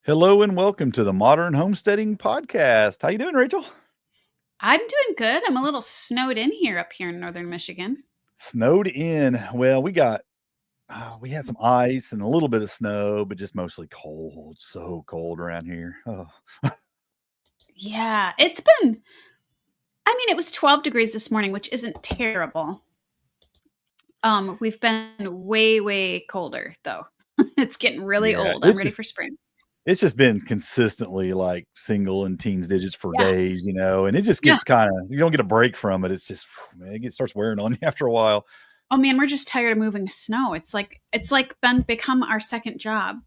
Hello and welcome to the Modern Homesteading Podcast. How you doing, Rachel? I'm doing good. I'm a little snowed in here up here in northern Michigan. Snowed in. Well, we had some ice and a little bit of snow, but just mostly cold. So cold around here. Oh, Yeah, it was 12 degrees this morning, which isn't terrible. We've been way, way colder though. It's getting really yeah. old. I'm ready for spring. It's just been consistently like single and teens digits for Yeah. days, and it just Yeah. gets kind of you don't get a break from it. It's just man, it starts wearing on you after a while. Oh man, we're just tired of moving snow. It's like become our second job.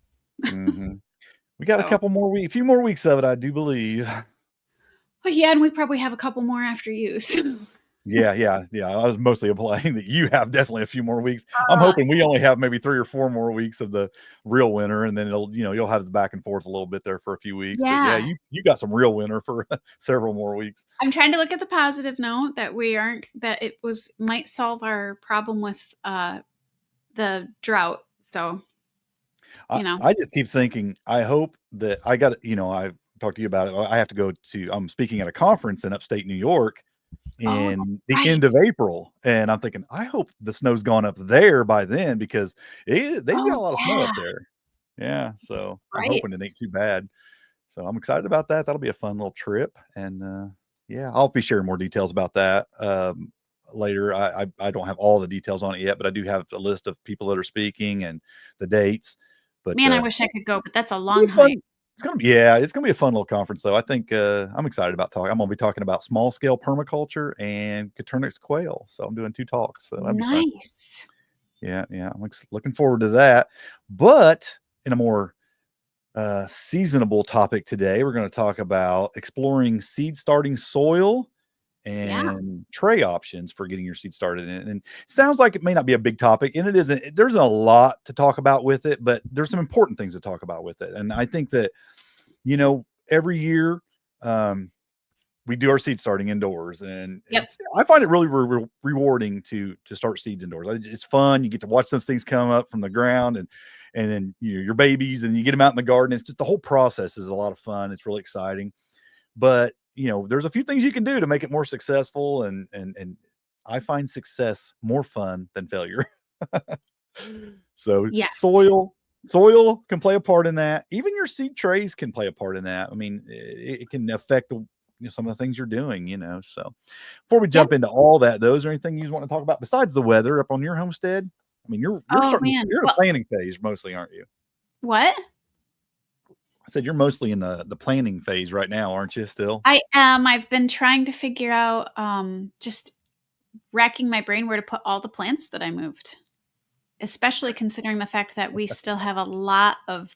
hmm We got So, a few more weeks of it, I do believe. but yeah, and we probably have a couple more after you. So. Yeah. I was mostly implying that you have definitely a few more weeks. I'm Uh, hoping we only have maybe 3 or 4 more weeks of the real winter, and then you'll have the back and forth a little bit there for a few weeks. But yeah, yeah. you got some real winter for several more weeks. I'm trying to look at the positive note that we aren't that it was might solve our problem with the drought. So, I, you know. I just keep thinking, I hope that I talked to you about it. I have to go to I'm speaking at a conference in upstate New York Oh, in the right. end of April. And I'm thinking, I hope the snow's gone up there by then because they've got Oh, a lot of snow yeah. up there. Yeah. So I'm Right. hoping it ain't too bad. So I'm excited about that. That'll be a fun little trip. And yeah, I'll be sharing more details about that later. I don't have all the details on it yet, but I do have a list of people that are speaking and the dates. But Man, I wish I could go, but that's a it'll long be fun. hike. It's gonna be a fun little conference though. I think I'm excited about talking. I'm gonna be talking about small scale permaculture and Coturnix quail. So I'm doing 2 talks. So that'd be fun. Nice. Yeah. I'm looking forward to that. But in a more seasonable topic today, we're going to talk about exploring seed starting soil Yeah. and tray options for getting your seed started in. And it sounds like it may not be a big topic, and it isn't. There's a lot to talk about with it, but there's some important things to talk about with it. And I think that every year we do our seed starting indoors, and Yep. I find it really rewarding to start seeds indoors. It's fun. You get to watch those things come up from the ground, and then your babies, and you get them out in the garden. It's just the whole process is a lot of fun. It's really exciting. But there's a few things you can do to make it more successful, and I find success more fun than failure. So Yes. soil can play a part in that. Even your seed trays can play a part in that. I mean, it can affect some of the things you're doing. So before we Yep. jump into all that, though, is there anything you want to talk about besides the weather up on your homestead? I mean, Oh man. you're in a Well, planning phase mostly, aren't you? what? I said you're mostly in the planning phase right now, aren't you? Still? I am. I've been trying to figure out just racking my brain where to put all the plants that I moved, especially considering the fact that we still have a lot of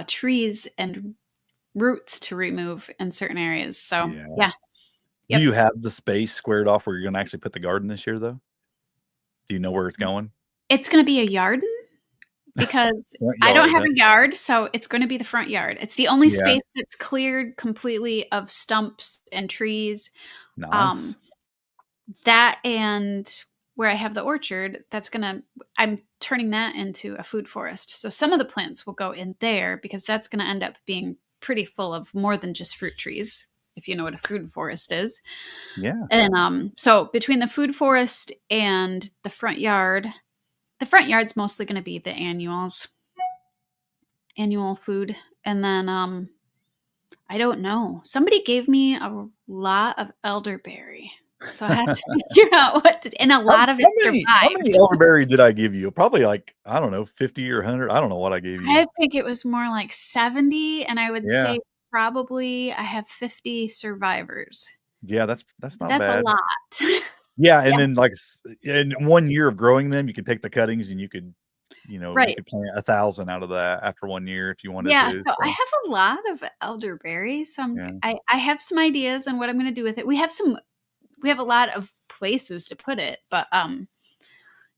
trees and roots to remove in certain areas. So, Yeah. yeah. Do Yep. you have the space squared off where you're going to actually put the garden this year, though? Do you know where it's going? It's going to be a garden because Front I don't yard, have huh? a yard, so it's going to be the front yard. It's the only Yeah. space that's cleared completely of stumps and trees. Um, Nice. that and where I have the orchard, I'm turning that into a food forest. So some of the plants will go in there because that's going to end up being pretty full of more than just fruit trees, if you know what a food forest is. Yeah. And so between the food forest and the front yard's mostly going to be the annual food. And then I don't know. Somebody gave me a lot of elderberry. So I have to figure out and a lot of it How many survived. elderberry did I give you? Probably like, I don't know, 50 or 100. I don't know what I gave you. I think it was more like 70, and I would Yeah. say probably I have 50 survivors. Yeah, that's not That's a bad. lot. Yeah, and Yeah, then like in 1 year of growing them, you could take the cuttings and you right. could plant 1,000 out of that after 1 year if you wanted Yeah, to. so I So have a lot of elderberry, so yeah. I have some ideas on what I'm gonna do with it. We have a lot of places to put it, but I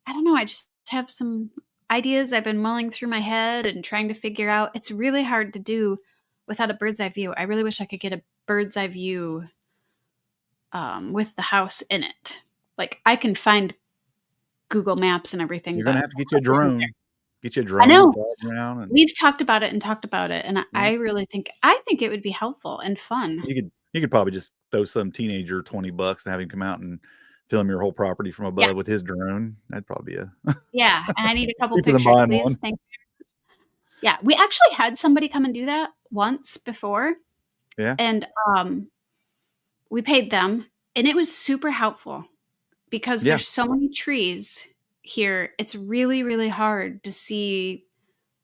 don't know. I just have some ideas I've been mulling through my head and trying to figure out. It's really hard to do without a bird's eye view. I really wish I could get a bird's eye view with the house in it. Like I can find Google Maps and everything, You're gonna but have to the get you a house isn't there. drone. Get you a I drone to know. fly around, and We've talked about it and talked about it, and yeah. I think it would be helpful and fun. You could probably just throw some teenager $20 and have him come out and film your whole property from Yeah, above with his drone. That'd probably be a yeah, and I need a couple cheaper than pictures, buying please. one. Thank Yeah, we actually had somebody come and do that once before, Yeah. and, we paid them, and it was super helpful because Yeah. there's so many trees here, it's really, really hard to see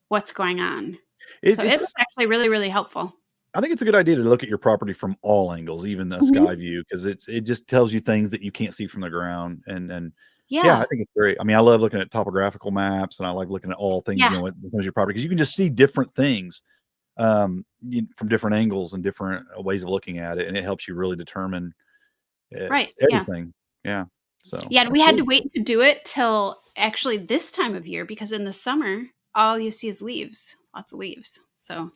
what's going on. It, So it was it's actually really, really helpful. I think it's a good idea to look at your property from all angles, even a Mhm. sky view, because it just tells you things that you can't see from the ground. And yeah, I Yeah, think it's great. I mean, I love looking at topographical maps, and I like looking at all things, yeah, when it comes to your property, because you can just see different things from different angles and different ways of looking at it, and it helps you really determine right, yeah. everything. Yeah, so Yeah, and we that's had to cool. wait to do it till actually this time of year because in the summer, all you see is leaves, lots of leaves. So,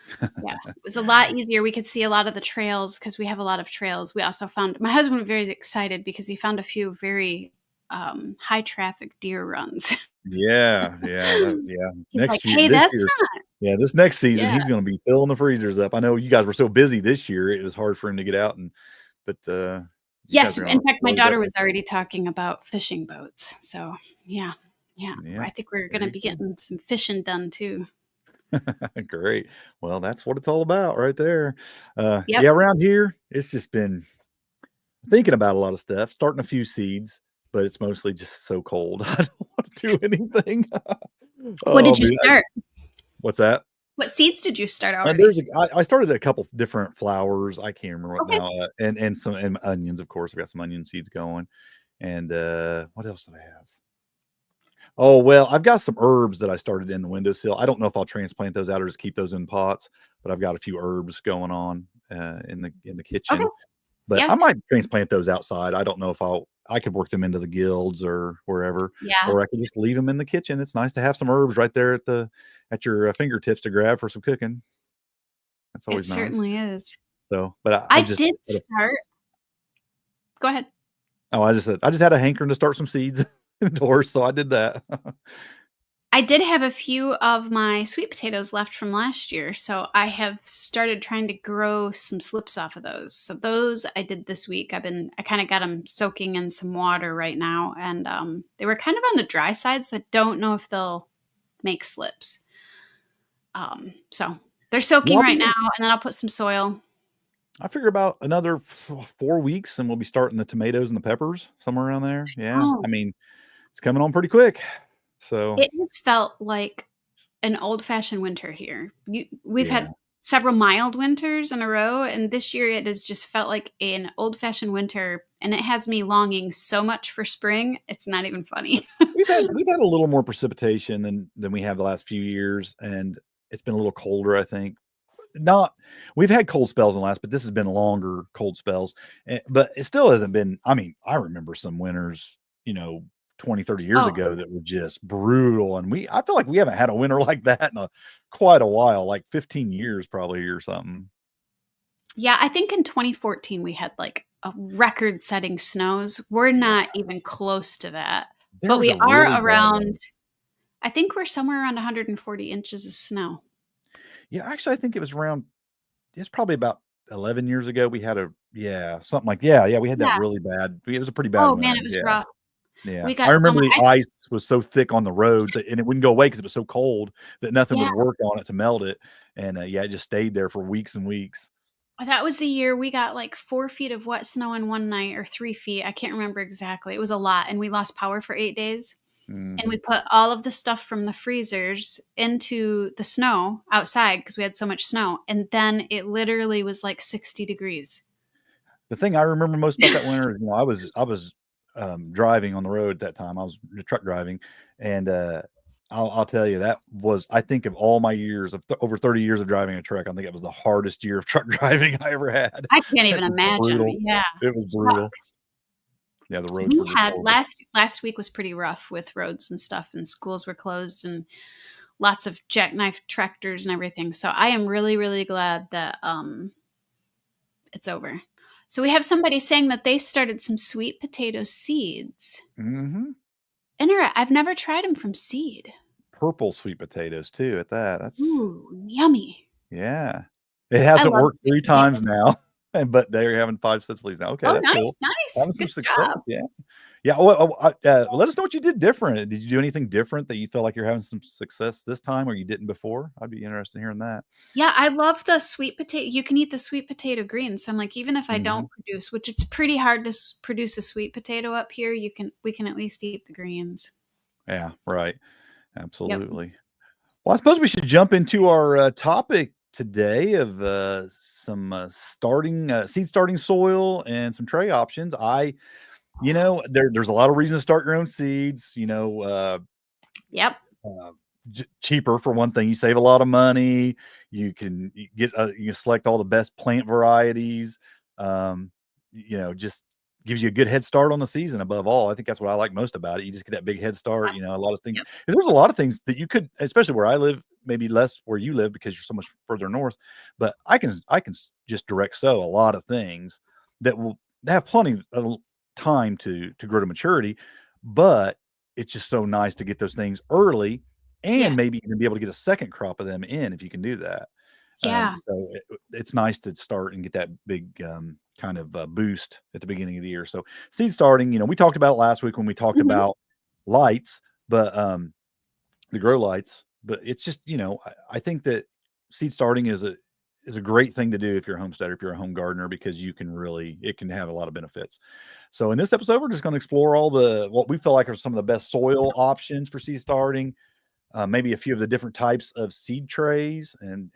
yeah, it was a lot easier. We could see a lot of the trails because we have a lot of trails. We also found my husband was very excited because he found a few very high traffic deer runs. Yeah, yeah. He's like, Next year, "Hey, that's yeah, this next season, yeah." he's going to be filling the freezers up. I know you guys were so busy this year; it was hard for him to get out, and but you guys Yes, are going in to fact, my load up. daughter was already talking about fishing boats. So, yeah, yeah, Yeah, I think we're gonna very be cool. getting some fishing done too. Great. Well, that's what it's all about right there. Yep. Yeah, around here, it's just been thinking about a lot of stuff, starting a few seeds, but it's mostly just so cold. I don't want to do anything. What Oh did you man, start? what's that? What seeds did you start already? There's I started a couple different flowers. I can't remember what Okay. now, and some and onions. Of course, we got some onion seeds going, and what else did I have? Oh well, I've got some herbs that I started in the windowsill. I don't know if I'll transplant those out or just keep those in pots, but I've got a few herbs going on in the Okay. kitchen. But Yeah. I might transplant those outside. I don't know if I could work them into the guilds or wherever, Yeah. or I could just leave them in the kitchen. It's nice to have some herbs right there at your fingertips to grab for some cooking. That's It always nice. certainly is. So, but I I just did start Go ahead. oh, I just had a hankering to start some seeds indoors, so I did that. I did have a few of my sweet potatoes left from last year, so I have started trying to grow some slips off of those. So those I did this week. I kind of got them soaking in some water right now, and they were kind of on the dry side, so I don't know if they'll make slips. So they're soaking Well, right now, and then I'll put some soil. I figure about another 4 weeks, and we'll be starting the tomatoes and the peppers somewhere around there. Yeah, Oh, I mean, it's coming on pretty quick. So it has felt like an old-fashioned winter here. We've yeah, had several mild winters in a row, and this year it has just felt like an old-fashioned winter, and it has me longing so much for spring, it's not even funny. we've had a little more precipitation than we have the last few years, and it's been a little colder. I think not. We've had cold spells in the last, but this has been longer cold spells. But it still hasn't been. I mean, I remember some winters, 20, 30 years Oh, ago that were just brutal, and I feel like we haven't had a winter like that in quite a while, like 15 years probably or something. yeah, I think in 2014 we had, like, a record-setting snows. We're Yeah, not even close to that, there but was we a really are bad one. around I think we're somewhere around 140 inches of snow. Yeah, actually, I think it was around. It's probably about 11 years ago. We had something like yeah, we had that Yeah. really bad. It was a pretty bad Oh, man, winter. it was Yeah. rough. Yeah, We I got so remember much. the ice was so thick on the roads, and it wouldn't go away because it was so cold that nothing Yeah. would work on it to melt it, and, yeah, it just stayed there for weeks and weeks. That was the year we got, like, 4 feet of wet snow in one night or 3 feet, I can't remember exactly, it was a lot, and we lost power for 8 days, and we Mhm. put all of the stuff from the freezers into the snow outside because we had so much snow, and then it literally was, like, 60 degrees. The thing I remember most about that winter is, I was, driving on the road at that time. I was truck driving, and, I'll tell you, that was I think of all my years of over 30 years of driving a truck, I think it was the hardest year of truck driving I ever had. I can't It even was imagine, brutal. yeah. It was brutal. Yeah, the roads We were just had horrible. last week was pretty rough with roads and stuff, and schools were closed, and lots of jackknife tractors and everything, so I am really, really glad that, it's over. So we have somebody saying that they started some sweet potato seeds. Mhm. I've never tried them from seed. purple sweet potatoes too at that. That's Ooh, yummy. yeah. It I hasn't love worked sweet 3 potatoes. times now, but they're having 5 sets of leaves now. Okay, Oh, that's nice, cool. nice. Having some Good success, job. yeah. Yeah, well, let us know what you did different. Did you do anything different that you feel like you're having some success this time or you didn't before? I'd be interested in hearing that. Yeah, I love the sweet potato. You can eat the sweet potato greens. So I'm like, even if I Mhm. don't produce, which it's pretty hard to produce a sweet potato up here, we can at least eat the greens. Yeah, right. Yep. Absolutely. Well, I suppose we should jump into our topic today of some seed starting soil and some tray options. There's a lot of reasons to start your own seeds. Yep. Uh, cheaper for one thing. You save a lot of money. You can select all the best plant varieties. Just gives you a good head start on the season. Above all, I think that's what I like most about it. You just get that big head start. Yep. A lot of things. Yep. There's a lot of things that you could, especially where I live, maybe less where you live because you're so much further north. But I can just direct sow a lot of things that will have plenty of time to grow to maturity, but it's just so nice to get those things early and Yeah. maybe even be able to get a second crop of them in if you can do that. Yeah. It's nice to start and get that big kind of boost at the beginning of the year. So seed starting, we talked about it last week when we talked Hmm. about lights, but the grow lights. But it's just, I think that seed starting is a great thing to do if you're a homesteader, if you're a home gardener, because it can have a lot of benefits. So in this episode, we're just going to explore what we feel like are some of the best soil options for seed starting, maybe a few of the different types of seed trays, and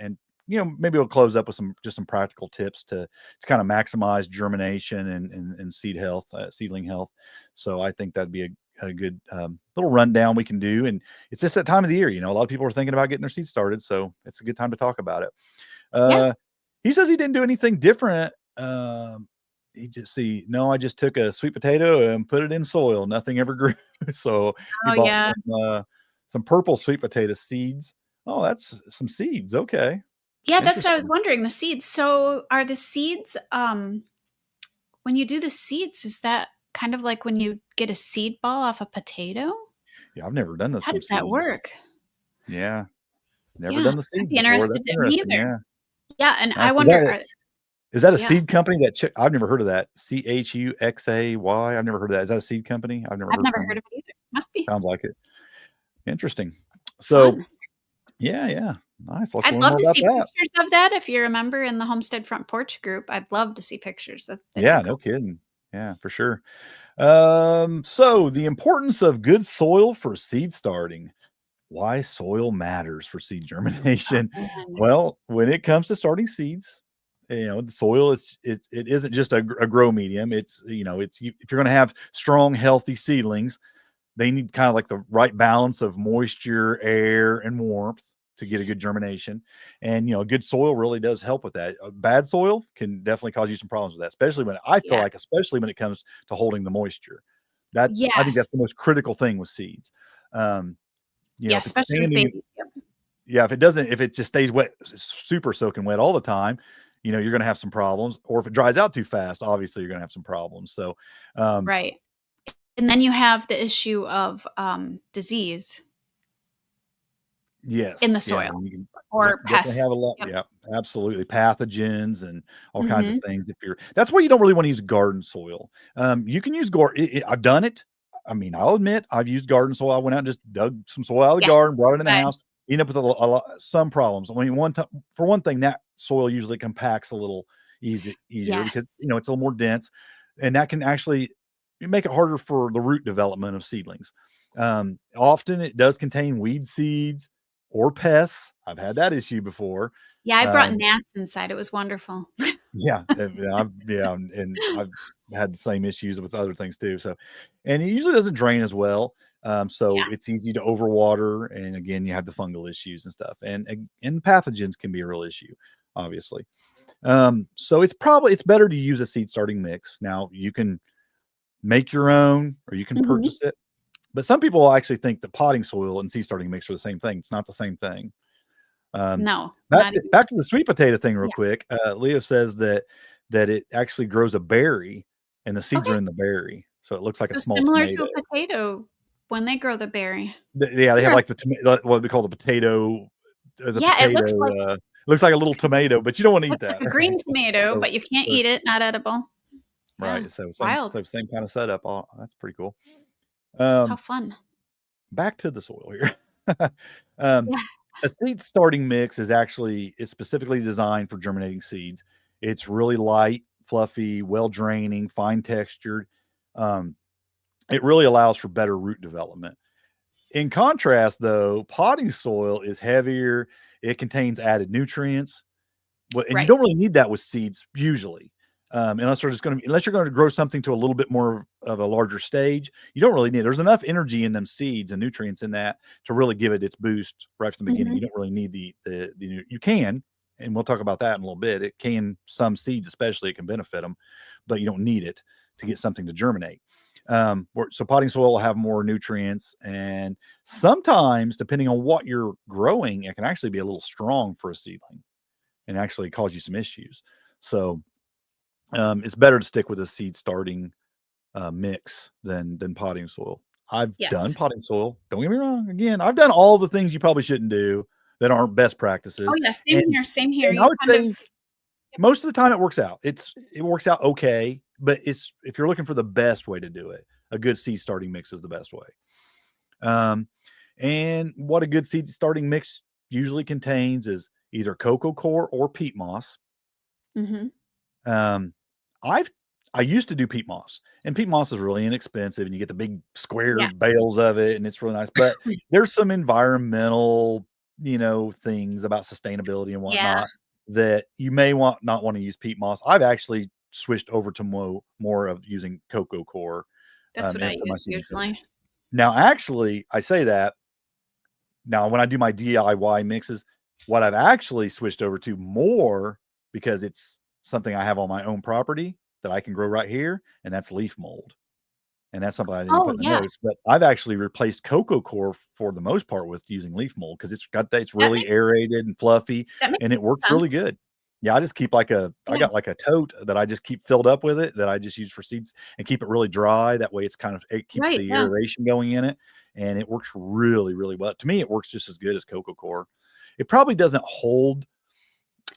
maybe we'll close up with some practical tips to kind of maximize germination and seed health, seedling health. So I think that'd be a good little rundown we can do. And it's just that time of the year. A lot of people are thinking about getting their seeds started, so it's a good time to talk about it. Yeah. Uh, he says he didn't do anything different. No, I just took a sweet potato and put it in soil. Nothing ever grew. So he Oh, bought yeah. some purple sweet potato seeds. Oh, that's some seeds. Okay. Yeah, that's what I was Interesting. wondering. The seeds. So are the seeds, when you do the seeds, is that kind of like when you get a seed ball off a potato? Yeah, I've never done this How from does that seed. work? Yeah. Never Yeah, done the I'd seeds be before. interested That's to me interesting. either. Yeah. Yeah, and I Nice. wonder, Is that a yeah, seed company I've never heard of that. CHUXAY? I've never heard of that. Is that a seed company? I've never I've heard never from heard them. of it either. Must be Sounds like it. Interesting. So fun. yeah, yeah. Nice. Let's I'd learn love more to about see that. pictures of that if you're a member in the Homestead Front Porch group. I'd love to see pictures. That'd be Yeah, no cool. kidding. Yeah, for sure. So the importance of good soil for seed starting. Why soil matters for seed germination. Man. Well, when it comes to starting seeds, the soil it isn't just a grow medium. If you're going to have strong, healthy seedlings, they need kind of like the right balance of moisture, air, and warmth to get a good germination. And good soil really does help with that. Bad soil can definitely cause you some problems with that, Yeah. especially when it comes to holding the moisture. That I think that's Yes. the most critical thing with seeds. Um, Yeah, if it's especially with standing, babies. Yep. yeah, if it just stays wet, super soaking wet all the time, you're going to have some problems. Or if it dries out too fast, obviously you're going to have some problems. So, um, Right. And then you have the issue of disease in yes, the yeah, soil and you can or definitely have pests. a lot. Yep. Yeah, absolutely, pathogens and all kinds of Hmm. things. That's why you don't really want to use garden soil. You can use garden. I've done it. I mean, I'll admit I've used garden soil. I went out and just dug some soil out of the Yeah. garden, brought it in the Good. house. Ended up with some problems. I mean, for one thing, that soil usually compacts a little easier because Yes. it's a little more dense, and that can actually make it harder for the root development of seedlings. Often it does contain weed seeds or pests. I've had that issue before. Yeah, I brought Um, gnats inside. It was wonderful. yeah, and I've had the same issues with other things too. So, and it usually doesn't drain as well. So Yeah. it's easy to overwater, and again, you have the fungal issues and stuff, and pathogens can be a real issue, obviously. So it's better to use a seed starting mix. Now you can make your own, or you can Hmm. purchase it. But some people actually think that potting soil and seed starting mix are the same thing. It's not the same thing. Um, No, back not to even. back to the sweet potato thing real Yeah. quick. Leo says that it actually grows a berry and the seeds Okay. are in the berry. So it looks like a So small similar to tomato. a potato. when they grow the berry. Yeah, they have You're like what we call the potato, Yeah, it looks like looks like a little tomato, but you don't want to eat looks like that, a right? green tomato, So, but you can't so eat it, not edible. Yeah, right, so wild. same kind of setup. Oh, that's pretty cool. How Um, fun. Back to the soil here. Um, Yeah, a seed starting mix is specifically designed for germinating seeds. It's really light, fluffy, well draining, fine textured. Um, it really allows for better root development. In contrast, though, potting soil is heavier. It contains added nutrients, and you right. don't really need that with seeds usually, unless you're going to grow something to a little bit more of a larger stage. You don't really need. There's enough energy in them seeds and nutrients in that to really give it its boost right from the beginning. Mhm. You don't really need you can, and we'll talk about that in a little bit. It can some seeds especially it can benefit them, but you don't need it to get something to germinate. So potting soil will have more nutrients, and sometimes depending on what you're growing, it can actually be a little strong for a seedling and actually cause you some issues. So it's better to stick with a seed starting mix than potting soil. I've done Yes. potting soil. Don't get me wrong. Again, I've done all the things you probably shouldn't do that aren't best Oh, practices, yeah, and same here. I You would kind of say Yep. most of the time it works out. It works out okay, but it's if you're looking for the best way to do it, a good seed starting mix is the best way. Um, and what a good seed starting mix usually contains is either cocoa coir or peat moss. Mhm. Um, I've I used to do peat moss, and peat moss is really inexpensive, and you get the big square Yeah. bales of it, and it's really nice. But there's some environmental, things about sustainability and Yeah, whatnot that you may not want to use peat moss. I've actually switched over to more of using cocoa coir that's what I and for my use seed mixes. usually. Now, actually, I say that now when I do my DIY mixes, what I've actually switched over to more because it's something I have on my own property that I can grow right here, and that's leaf mold. And that's something I didn't Oh, put in the yeah. notes, but I've actually replaced cocoa coir for the most part with using leaf mold because it's That really makes aerated and fluffy, that makes and it works really sense. good. Yeah, I just keep I Yeah. got like a tote that I just keep filled up with it that I just use for seeds and keep it really dry. That way it keeps Right, the yeah. aeration going in it, and it works really, really well. To me, it works just as good as cocoa coir. It probably doesn't hold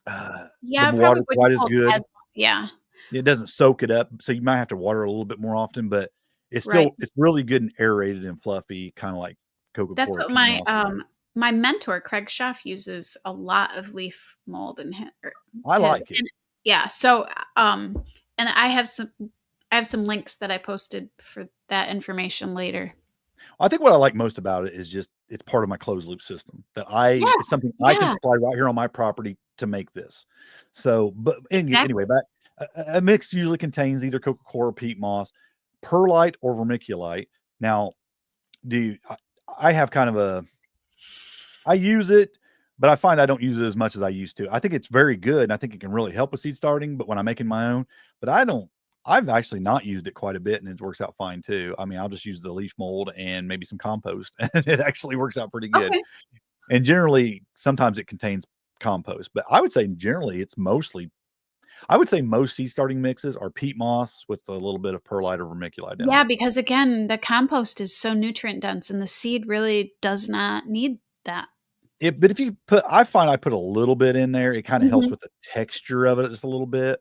the Yeah, it probably water wouldn't quite as hold as good. yeah, It doesn't soak it up, so you might have to water it a little bit more often, but right. it's really good and aerated and fluffy, kinda like cocoa That's coir or what peat moss is. my mentor, Craig Schaff, uses a lot of leaf mold in I his like it. and yeah, so, and I have some links that I posted for that information later. I think what I like most about it is just it's part of my closed loop system that Yeah, it's something I can yeah, supply right here on my property to make this. So, but anyway, exactly. back a mix usually contains either cocoa coir or peat moss, perlite or vermiculite. Now, do you I have kind of I use it, but I find I don't use it as much as I used to. I think it's very good, and I think it can really help with seed starting, but when I'm making my own, but I don't I've actually not used it quite a bit, and it works out fine too. I mean, I'll just use the leaf mold and maybe some compost, and it actually works out pretty good. Okay. And generally, sometimes it contains compost, but I would say generally it's mostly I would say most seed starting mixes are peat moss with a little bit of perlite or vermiculite in them. Yeah, because again, the compost is so nutrient dense and the seed really does not need that. But if you put I find I put a little bit in there, it kinda helps Mhm. with the texture of it just a little bit.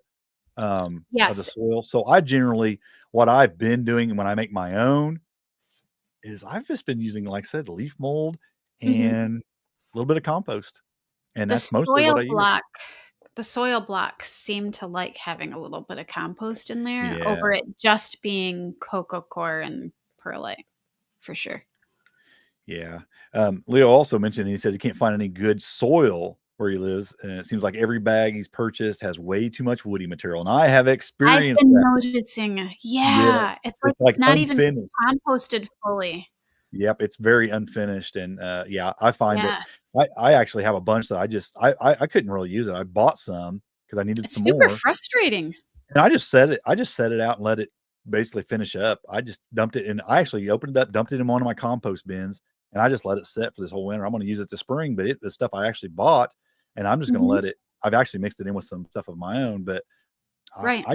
Of the Yes. soil. So I generally what I've been doing when I make my own is I've just been using, like I said, leaf mold Mhm. and a little bit of compost, and The that's mostly what I use. soil blocks seem to like having a little bit of compost in there Yeah, over it just being cocoa coir and perlite, for sure. yeah. Leo also mentioned he said he can't find any good soil where he lives, and it seems like every bag he's purchased has way too much woody material, and I have I've experienced been that. noticing Yes, yeah, it's like it's it's like not even unfinished. composted fully. Yep, it's very unfinished, and, yeah, I find that Yes. I actually have a bunch that I couldn't really use it. I bought some because I needed It's some super more, frustrating. and I just set it out and let it basically finish up. I just dumped it in I actually opened it up, dumped it in one of my compost bins, and I just let it sit for this whole winter. I'm gonna use it this spring, but the stuff I actually bought, and I'm just gonna Mhm. let it I've actually mixed it in with some stuff of my own, but Right. I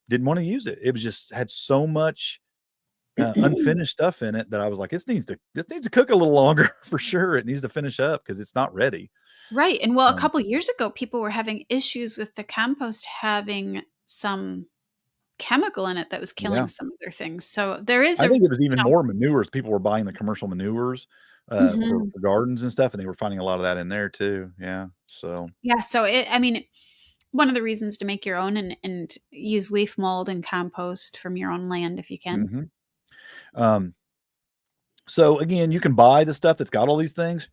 didn't wanna use it. It was just had so much unfinished stuff in it that I was like, this needs to cook a little longer for sure. It needs to finish up because it's not ready. Right, and well, a Um, couple years ago, people were having issues with the compost having some chemical in it that was killing yeah. some of their things. So there is I a, think it was even more manures. People were buying the commercial manures Mhm. for gardens and stuff, and they were finding a lot of that in there too. Yeah. So Yeah, so I mean, one of the reasons to make your own and use leaf mold and compost from your own land if you can. mhm. Um, so again, you can buy the stuff that's got all these things.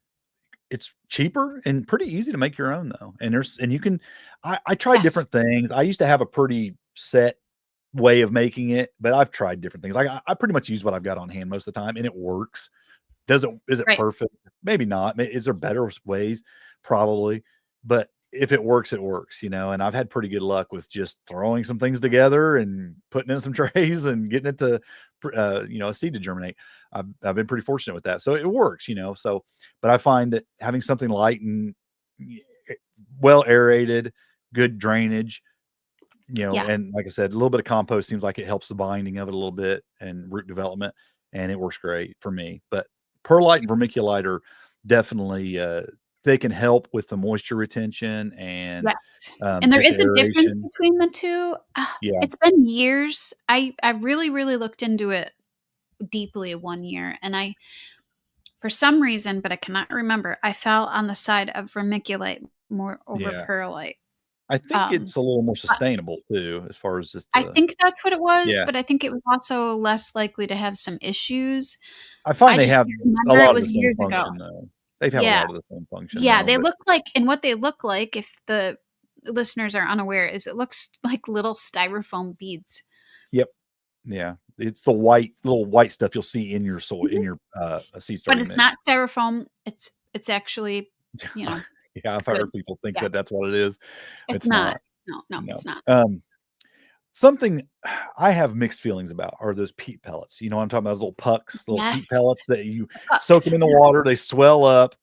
It's cheaper and pretty easy to make your own though. And you can I tried Yes. different things. I used to have a pretty set way of making it, but I've tried different things. I pretty much use what I've got on hand most of the time and it works. Is it Right. perfect? Maybe not. Is there better ways? Probably. But if it works, it works, and I've had pretty good luck with just throwing some things together and putting in some trays and getting it to, a seed to germinate. I've been pretty fortunate with that. So it works. So, but I find that having something light and well aerated, good drainage, Yeah. and like I said, a little bit of compost seems like it helps the binding of it a little bit and root development, and it works great for me. But perlite and vermiculite are definitely they can help with the moisture retention and Yes. And there just is the a difference aeration. between the 2. Yeah, It's been years. I really, really looked into it deeply one year, and I for some reason, but I cannot remember, I fell on the side of vermiculite more over yeah. perlite. I think Um, it's a little more but sustainable too, as far as just I the think that's what it was, yeah. but I think it was also less likely to have some issues. I find I they just have can't a remember, it lot of the was same years ago. function though. They have a Yeah. lot of the same function Yeah, though, they but look like, and what they look like, if the listeners are unaware, is it looks like little styrofoam beads. yep. Yeah, it's the little white stuff you'll see in your soil Mhm. in your seed But starting it's mix. not styrofoam, it's actually, you know, Yeah, I've good. heard people think Yeah, that that's what it is. it's It's not. not. No, no, No. it's not. Something I have mixed feelings about are those peat pellets. You know what I'm talking about? Those little pucks, little peat Yes, pellets that you the soak them pucks, in the water, they swell up.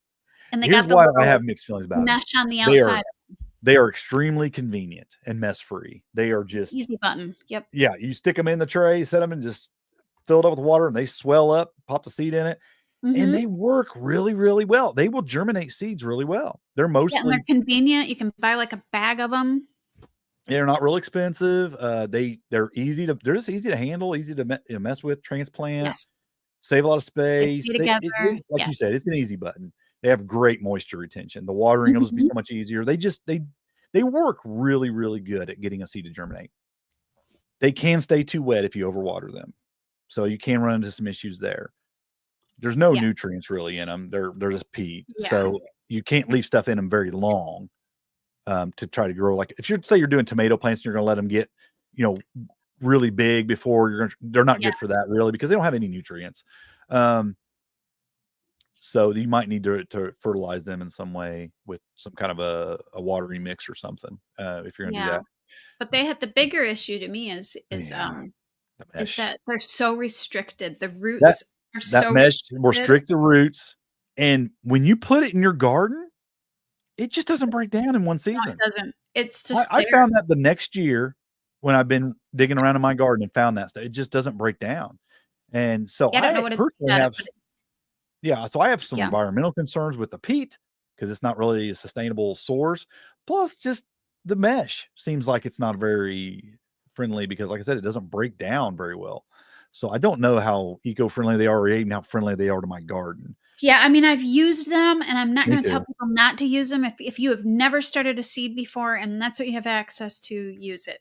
and they Here's got the why I little have mixed feelings about them. mesh on the They are outside. they are extremely convenient and mess free. They are just Easy button. Yep. yeah, you stick them in the tray, set them and just fill it up with water and they swell up, pop the seed in it. And Mhm. they work really, really well. They will germinate seeds really well. Yeah, and they're convenient. You can buy, like, a bag of them. They're not real expensive. They're just easy to handle, easy to mess with, transplant, Yes. save a lot of They space. stay together. Like you Yes. said, it's an easy button. They have great moisture retention. The watering will just be Mhm. so much easier. They work really, really good at getting a seed to germinate. They can stay too wet if you overwater them, so you can run into some issues there. There's no Yes. nutrients really in them. They're just peat, Yeah. so you can't leave stuff in them very long to try to grow. Like if you're doing tomato plants and you're going to let them get, you know, really big before they're not Yeah. good for that really because they don't have any nutrients. Um, so you might need to fertilize them in some way with some kind of a watering mix or something if you're going to do Yeah. that. But they had the bigger issue to me Yeah, the is mesh. that they're so restricted. The That roots are that so mesh will restricted. restrict the roots, and when you put it in your garden, it just doesn't break down in one No, it season. doesn't. It's I, just I there. found that the next year when I've been digging around in my garden and found that stuff, it just doesn't break down. And so Yeah, I don't know I what it's personally at it, have, but yeah, so I have some yeah. environmental concerns with the peat because it's not really a sustainable source. Plus, just the mesh seems like it's not very friendly because, like I said, it doesn't break down very well. So I don't know how eco-friendly they are or even how friendly they are to my garden. Yeah, I mean, I've used them, and I'm not Me gonna tell too. people not to use them. If you have never started a seed before and that's what you have access to, use it.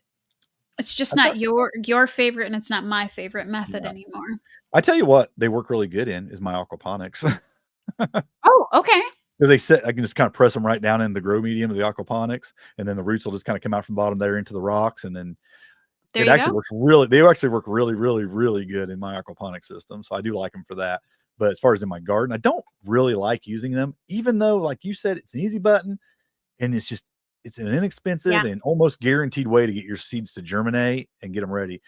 It's just I not thought, your favorite, and it's not my favorite method yeah, anymore. I tell you what, they work really good in is my aquaponics. Oh, okay. Because I can just kind of press them right down in the grow medium of the aquaponics, and then the roots will just kind of come out from bottom there into the rocks, and then There you go. they actually work really, really, really good in my aquaponic system. So I do like them for that. But as far as in my garden, I don't really like using them, even though, like you said, it's an easy button and it's an inexpensive Yeah. and almost guaranteed way to get your seeds to germinate and get them ready.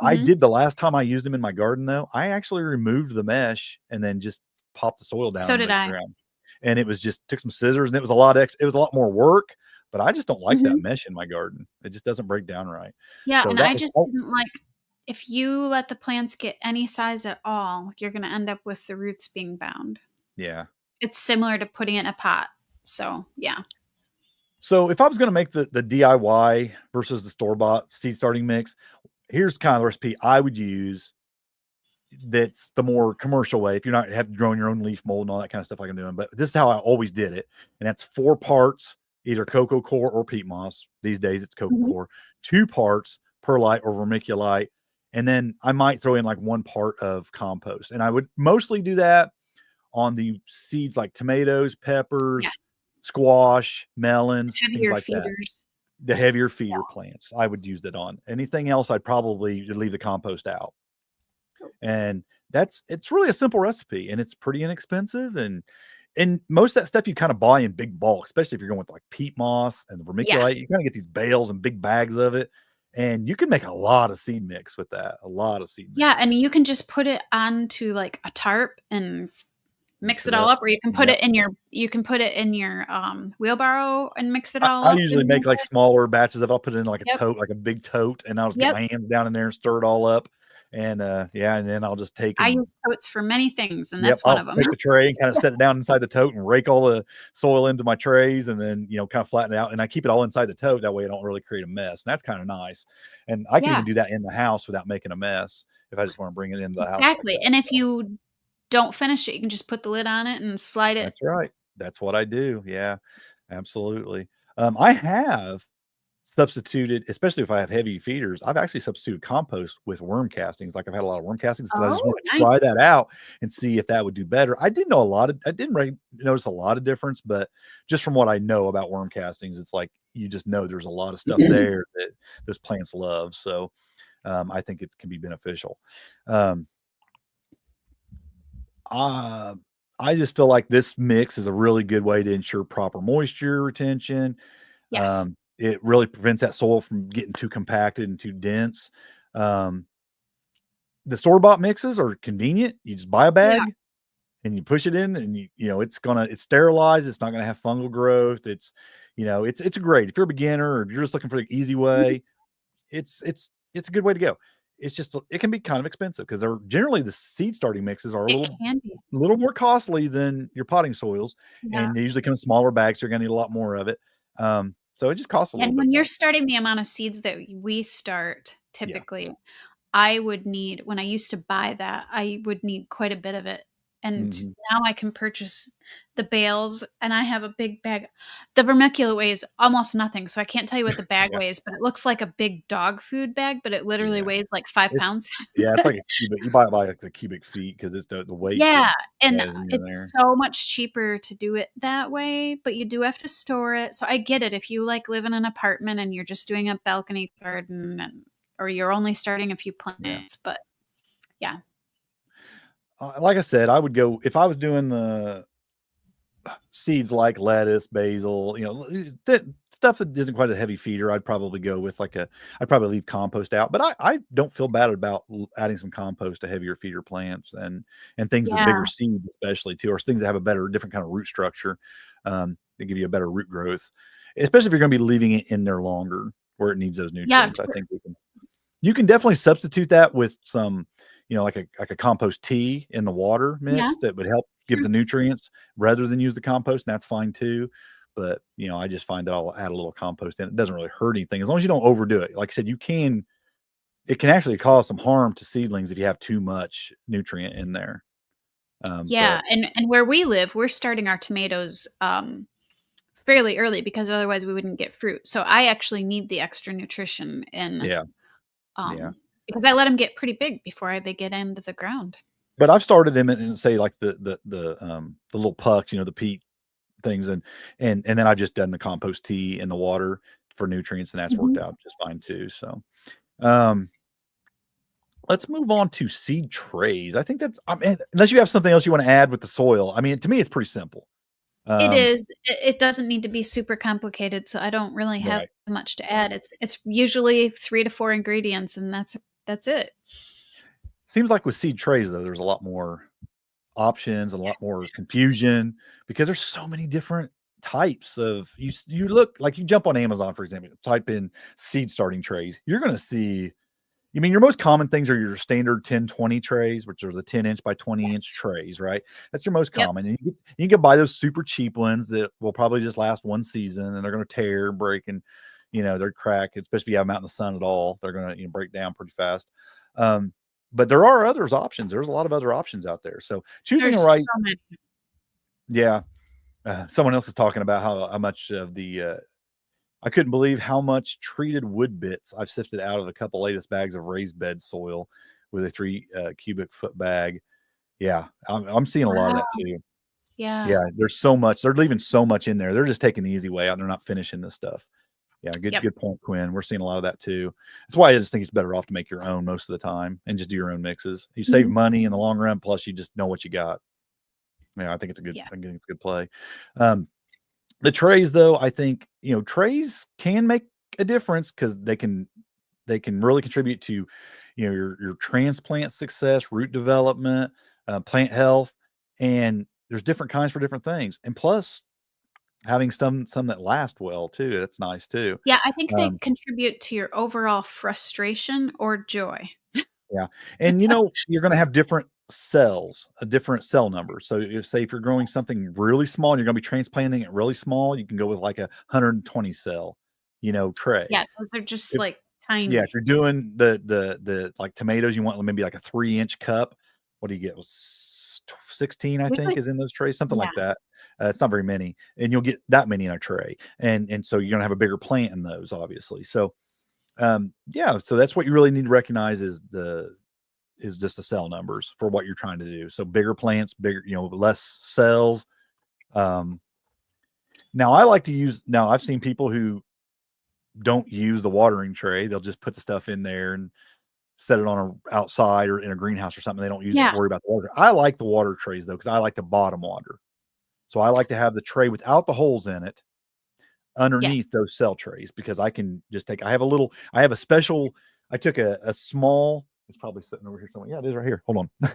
I Mhm. did the last time I used them in my garden though, I actually removed the mesh and then just popped the soil down So in did the I. ground. And it was just took some scissors and it was it was a lot more work, but I just don't like that Mhm. mesh in my garden. It just doesn't break down right. Yeah, So and that I was just all didn't like if you let the plants get any size at all, you're going to end up with the roots being bound. Yeah. It's similar to putting it in a pot. So, yeah. So if I was going to make the DIY versus the store-bought seed starting mix, here's kind of the recipe I would use. That's the more commercial way. If you're not have growing your own leaf mold and all that kind of stuff like I'm doing, but this is how I always did it. And that's 4 parts, either cocoa core or peat moss. These days it's cocoa Mhm. core, 2 parts perlite or vermiculite. And then I might throw in like 1 part of compost. And I would mostly do that on the seeds like tomatoes, Yeah. peppers, squash, melons, things Heavier like that. feeders. The heavier feeder Yeah. plants, I would use that on. Anything else, I'd probably leave the compost out. And it's really a simple recipe, and it's pretty inexpensive, and most of that stuff you kind of buy in big bulk, especially if you're going with like peat moss and the Yeah. vermiculite. You kind of get these bales and big bags of it, and you can make a lot of seed mix with that. A lot of seed Yeah, mix. and you can just put it onto like a tarp and Mix mix it it all up. up, or you can put Yep. it in your wheelbarrow and mix it all I up usually in make like it. smaller batches of it. I'll put it in like a Yep. tote, like a big tote, and I'll just get Yep. my hands down in there and stir it all up. And yeah, and then I'll just take I and use totes for many things, and yep, that's one I'll of them. take the tray and kinda set it down inside the tote and rake all the soil into my trays and then, kind of flatten it out, and I keep it all inside the tote, that way I don't really create a mess, and that's kinda nice, and I can Yeah, even do that in the house without making a mess if I just wanna bring it into the house like exactly, that, and if so you don't finish it, you can just put the lid on it and slide it. that's right. That's what I do, yeah, absolutely. I have substituted, especially if I have heavy feeders, I've actually substituted compost with worm castings. Like I've had a lot of worm castings because I just Oh, want to try nice. that out and see if that would do better. I didn't really notice a lot of difference, but just from what I know about worm castings, it's like you just know there's a lot of stuff there that those plants love. So I think it can be beneficial. Um, uh, I just feel like this mix is a really good way to ensure proper moisture retention. Yes. It really prevents that soil from getting too compacted and too dense. Um, the store-bought mixes are convenient. You just buy a Yeah, bag and you push it in and it's sterilized. It's not gonna have fungal growth. It's great. If you're a beginner or if you're just looking for the easy mhm, way, it's a good way to go. It's just it can be kind of expensive because they're generally the seed starting mixes are a it little can be. little more costly than your potting soils, Yeah, and they usually come in smaller bags, so you're gonna need a lot more of it. So it just costs a little and bit when you're more. starting the amount of seeds that we start, Yeah. typically, I would need when I used to buy that, I would need quite a bit of it, and Mhm. now I can purchase the bales, and I have a big bag. The vermiculite weighs almost nothing, so I can't tell you what the bag Yeah, weighs, but it looks like a big dog food bag, but it literally yeah. weighs like 5 It's pounds. yeah, it's like a cubic you buy it by, like, the cubic feet because it's the weight Yeah, and that is in it's there. so much cheaper to do it that way, but you do have to store it, so I get it if you, like, live in an apartment and you're just doing a balcony garden or you're only starting a few Yeah. plants, but yeah. Like I said, I would go if I was doing the seeds like lettuce, basil, that stuff that isn't quite a heavy feeder, I'd probably leave compost out. But I don't feel bad about adding some compost to heavier feeder plants and things with bigger Yeah. seeds, especially too, or things that have a better, different kind of root structure. They give you a better root growth, especially if you're going to be leaving it in there longer where it needs those Yeah, nutrients. I think you can definitely substitute that with some, like a compost tea in the water yeah, mix that would help give true. the nutrients rather than use the compost, and that's fine too. But, I just find that I'll add a little compost in. It doesn't really hurt anything as long as you don't overdo it. Like I said, it can actually cause some harm to seedlings if you have too much nutrient in there. Yeah, But and where we live, we're starting our tomatoes, fairly early because otherwise we wouldn't get fruit, so I actually need the extra nutrition in, yeah, yeah. um because I let them get pretty big before they get into the ground. But I've started them in say like the little pucks, the peat things and then I've just done the compost tea in the water for nutrients and that's worked Mhm. out just fine too. So um let's move on to seed trays. I think I mean, unless you have something else you want to add with the soil. I mean, to me it's pretty simple. It Um is. It doesn't need to be super complicated, so I don't really have right. much to add. It's usually 3 to 4 ingredients, and that's it. Seems like with seed trays though, there's a lot more options and a lot more Yes. confusion because there's so many different types of you look like you jump on Amazon, for example, type in seed starting trays. You're going to see You mean your most common things are your standard 10-20 trays, which are the 10-inch by 20-inch Yes. trays, right? That's your most Yep. common. And you can buy those super cheap ones that will probably just last one season, and they're going to tear, break, and they're crack. Especially if you have them out in the sun at all, they're going to break down pretty fast. But there are others options. There's a lot of other options out there. So choosing the There's right, so many. yeah. Someone else is talking about how much of the I couldn't believe how much treated wood bits I've sifted out of a couple latest bags of raised bed soil with a 3 cubic foot bag. Yeah, I'm seeing a lot of Wow. that too. Yeah. Yeah, there's so much. They're leaving so much in there. They're just taking the easy way out. They're not finishing this stuff. Yeah, Yep. good point, Quinn. We're seeing a lot of that too. That's why I just think it's better off to make your own most of the time and just do your own mixes. You save Mhm. money in the long run, plus you just know what you got. Yeah, Yeah. I think it's a good play. The trays, though, I think trays can make a difference because they can really contribute to your transplant success, root development, plant health, and there's different kinds for different things. And plus, having some that last well too, that's nice too. Yeah, I think they Um, contribute to your overall frustration or joy. yeah, and you're going to have different cells, a different cell number. So if you're growing Yes. something really small and you're going to be transplanting it really small, you can go with like a 120 cell, tray. Yeah, those are just, like, tiny. Yeah, if you're doing the like tomatoes, you want maybe like a 3-inch cup. What do you get? 16, I We think, like is in s those trays, something Yeah. like that. It's not very many, and you'll get that many in a tray, and so you're gonna have a bigger plant in those, obviously. So, yeah, so that's what you really need to recognize is just the cell numbers for what you're trying to do. So bigger plants, bigger, less cells. Um, now I like to use. Now I've seen people who don't use the watering tray; they'll just put the stuff in there and set it on a outside or in a greenhouse or something. They don't Yeah. worry about the water. I like the water trays though, because I like the bottom water. So I like to have the tray without the holes in it underneath Yes. those cell trays because I can just I have a special, I took a small, it's probably sitting over here somewhere. Yeah, it is right here. Hold on.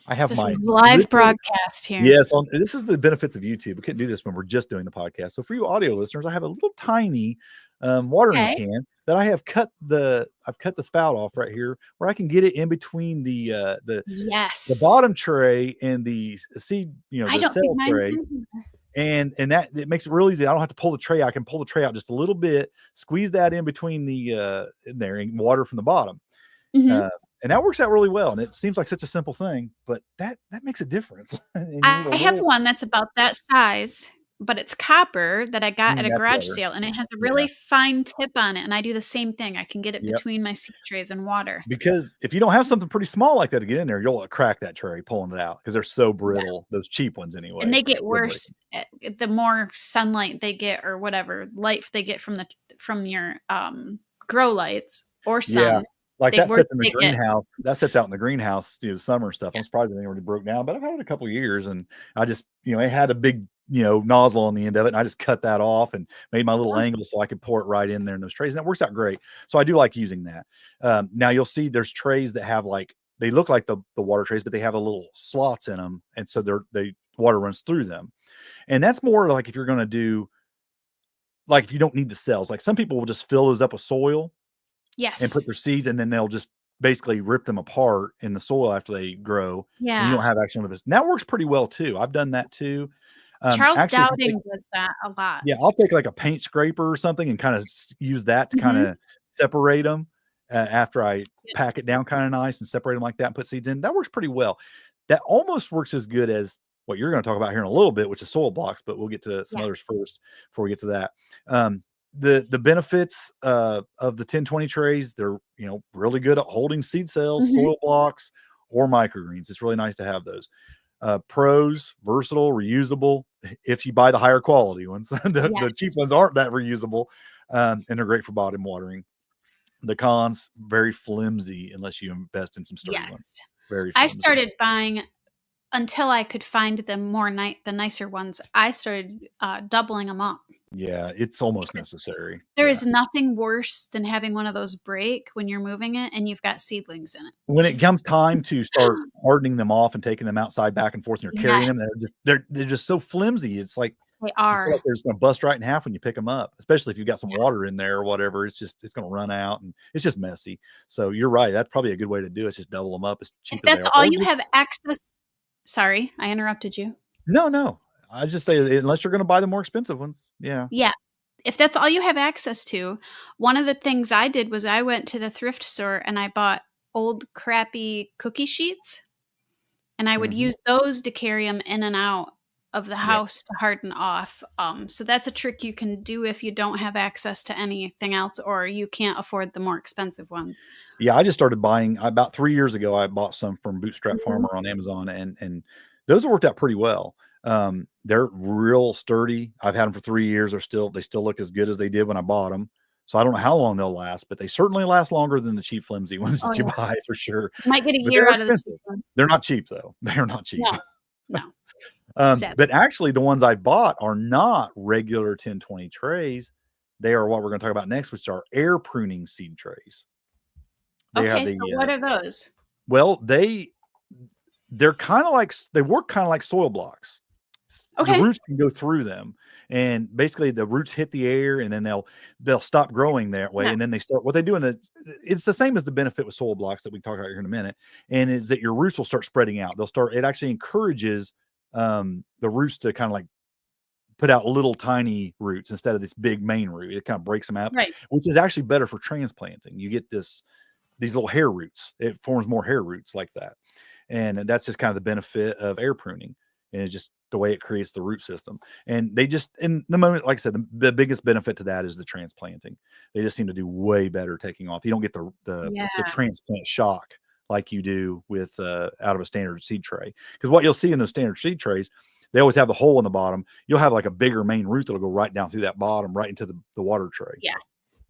I have This my is live little, broadcast here. yes, this is the benefits of YouTube. We couldn't do this when we're just doing the podcast. So for you audio listeners, I have a little tiny watering Okay. can that I've cut the spout off right here where I can get it in between the Yes. bottom tray and the seed, I the don't think cell mine's tray. in here. And that it makes it real easy. I don't have to pull the tray out. I can pull the tray out just a little bit, squeeze that in between in there and water from the bottom. Uh, Mhm. and that works out really well. And it seems like such a simple thing, but that makes a difference. And you need a I have little, one that's about that size, but it's copper that I got at a that's garage better. sale, and it has a Yeah. really fine tip on it, and I do the same thing. I can get it Yep. between my seed trays and water. Because if you don't have something pretty small like that to get in there, you'll crack that tray pulling it out because they're so Yeah, brittle. Those cheap ones and anyway. they get They'll break worse, 'em. the more sunlight they get or whatever light they get from your, grow lights or Yeah, sun, like the that worse sits in the they get. greenhouse. That sits out in the greenhouse, summer stuff. Yeah. I'm surprised it ain't already broke down, but I've had it a couple of years, and I just, it had a big, nozzle on the end of it, and I just cut that off and made my little Oh, angle so I could pour it right in there in those trays, and it works out great. So I do like using that. Now you'll see there's trays that have they look like the water trays, but they have a little slots in them, and so they water runs through them, and that's more like if you're going to do like if you don't need the cells. Like some people will just fill those up with soil and put yes. their seeds, and then they'll just basically rip them apart in the soil after they grow, and you Yeah. don't have actual this. And that works pretty well too. I've done that too. Charles Actually, if you take, Dowding does that a lot. yeah, I'll take like a paint scraper or something and kind of use that to kind Mhm. of separate them after I Yeah. pack it down kind of nice and separate them like that and put seeds in. That works pretty well. That almost works as good as what you're going to talk about here in a little bit, which is soil blocks, but we'll get to some Yeah. others first before we get to that. The benefits of the 10-20 trays, they're really good at holding seed cells, Mhm. soil blocks, or microgreens. It's really nice to have those. Pros, versatile, reusable. If you buy the higher quality ones, the cheap Yes. ones aren't that reusable, and they're great for bottom watering. The cons, very flimsy unless you invest in some sturdy ones. Yes. Very I flimsy. started buying until I could find the nicer ones. I started, doubling them up Yeah, it's almost because necessary. there Yeah. is nothing worse than having one of those break when you're moving it and you've got seedlings in it. When it comes time to start hardening them off and taking them outside back and forth and you're carrying Yes. them, they're just so flimsy. It's like They You feel are. like they're just gonna bust right in half when you pick them up, especially if you've got some water in there or whatever. It's gonna run out, and it's just messy. So you're right. That's probably a good way to do it. Is just double them up as cheap If as they that's are. all Or you just have access. Sorry, I interrupted you. no, no. I just say unless you're gonna buy the more expensive ones. Yeah. Yeah. If that's all you have access to, one of the things I did was I went to the thrift store and I bought old crappy cookie sheets, and I would Mhm. use those to carry them in and out of the Yeah. house to harden off. So that's a trick you can do if you don't have access to anything else or you can't afford the more expensive ones. Yeah, I just started buying about 3 years ago. I bought some from Bootstrap Mhm. Farmer on Amazon, and those have worked out pretty well. They're real sturdy. I've had them for 3 years. They still look as good as they did when I bought them. So I don't know how long they'll last, but they certainly last longer than the cheap flimsy ones Oh, that you yeah. buy for sure. You might get a But they year are out of the cheap expensive. ones. They're not cheap though. They're not cheap. No, no, But sadly. actually, the ones I bought are not regular 1020 trays. They are what we're going to talk about next, which are air pruning seed trays. They have Okay, so the what are those? well, they're kind of like they work kind of like soil blocks. Your Okay. roots can go through them, and basically the roots hit the air, and then they'll stop growing that way, Yeah. and then they start what they do in it's the same as the benefit with soil blocks that we talk about here in a minute, and is that your roots will start spreading out. It actually encourages the roots to kind of like put out little tiny roots instead of this big main root. It kind of breaks them up, Right. which is actually better for transplanting. You get these little hair roots. It forms more hair roots like that. And that's just kind of the benefit of air pruning. And it's just the way it creates the root system. And they just, in the moment, like I said, the biggest benefit to that is the transplanting. They just seem to do way better taking off. You don't get Yeah. the transplant shock like you do with out of a standard seed tray. Because what you'll see in those standard seed trays, they always have the hole in the bottom. You'll have like a bigger main root that'll go right down through that bottom, right into the water tray. Yeah.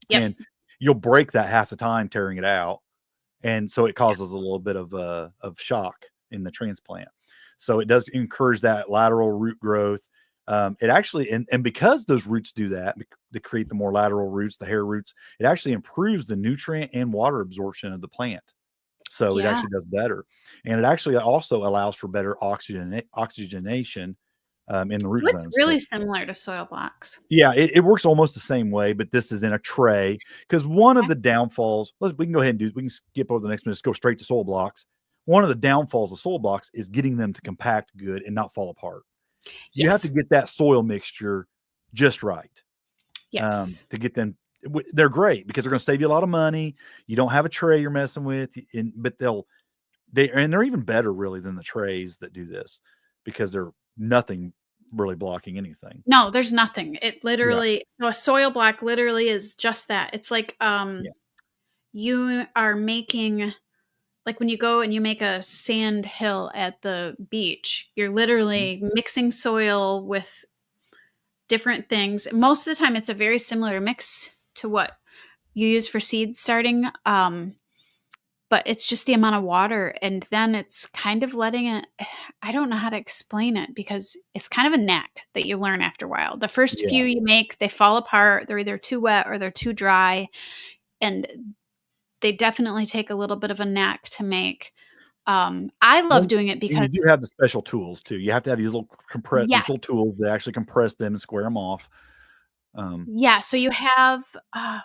Yep. And you'll break that half the time tearing it out, and so it Yeah. causes a little bit of shock in the transplant. So it does encourage that lateral root growth. It actually and because those roots do that, to create the more lateral roots, the hair roots, it actually improves the nutrient and water absorption of the plant. So it Yeah. actually does better, and it actually also allows for better oxygenation in the root So it's zone. So really similar to soil blocks. yeah, it works almost the same way, but this is in a tray. Because one of Okay. the downfalls, we can go ahead and we can skip over the next one, just go straight to soil blocks. One of the downfalls of soil blocks is getting them to compact good and not fall apart. You have to Yes. get that soil mixture just right Yes. to get them. They're great because they're going to save you a lot of money. You don't have a tray you're messing with, but they're even better really than the trays that do this because they're nothing really blocking anything. No, there's nothing. It Yeah, literally, so a soil block literally is just that. It's like yeah, you are making, like when you go and you make a sand hill at the beach, you're mhm, literally mixing soil with different things. Most of the time it's a very similar mix to what you use for seed starting. But it's just the amount of water, and then it's kind of letting it, I don't know how to explain it because it's kind of a knack that you learn after a while. The first yeah. few you make, they fall apart. They're either too wet or they're too dry, and they definitely take a little bit of a knack to make. I love Well, doing it and you because do have the special tools too. You have to have these yes, little tools that actually compress them and square them off. Um, yeah. So you have, I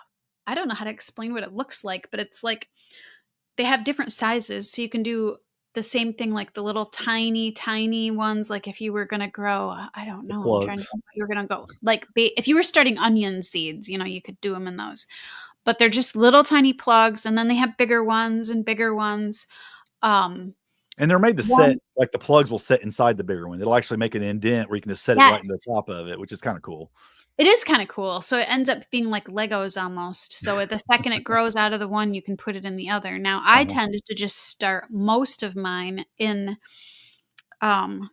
don't know how to explain what it looks like, but it's like they have different sizes, so you can do the same thing, like the little tiny, tiny ones. Like if you were gonna grow, I don't the know. I'm trying to plugs. think what you're gonna go like. If you were starting onion seeds, you could do them in those. But they're just little tiny plugs, and then they have bigger ones and bigger ones. Um, And they're made to set one, like the plugs will set inside the bigger one. It'll actually make an indent where you can just set it right in yes, the top of it, which is kind of cool. it is kind of cool. So it ends up being like Legos almost. So the second it grows out of the one, you can put it in the other. Now I Uh-huh. tended to just start most of mine in um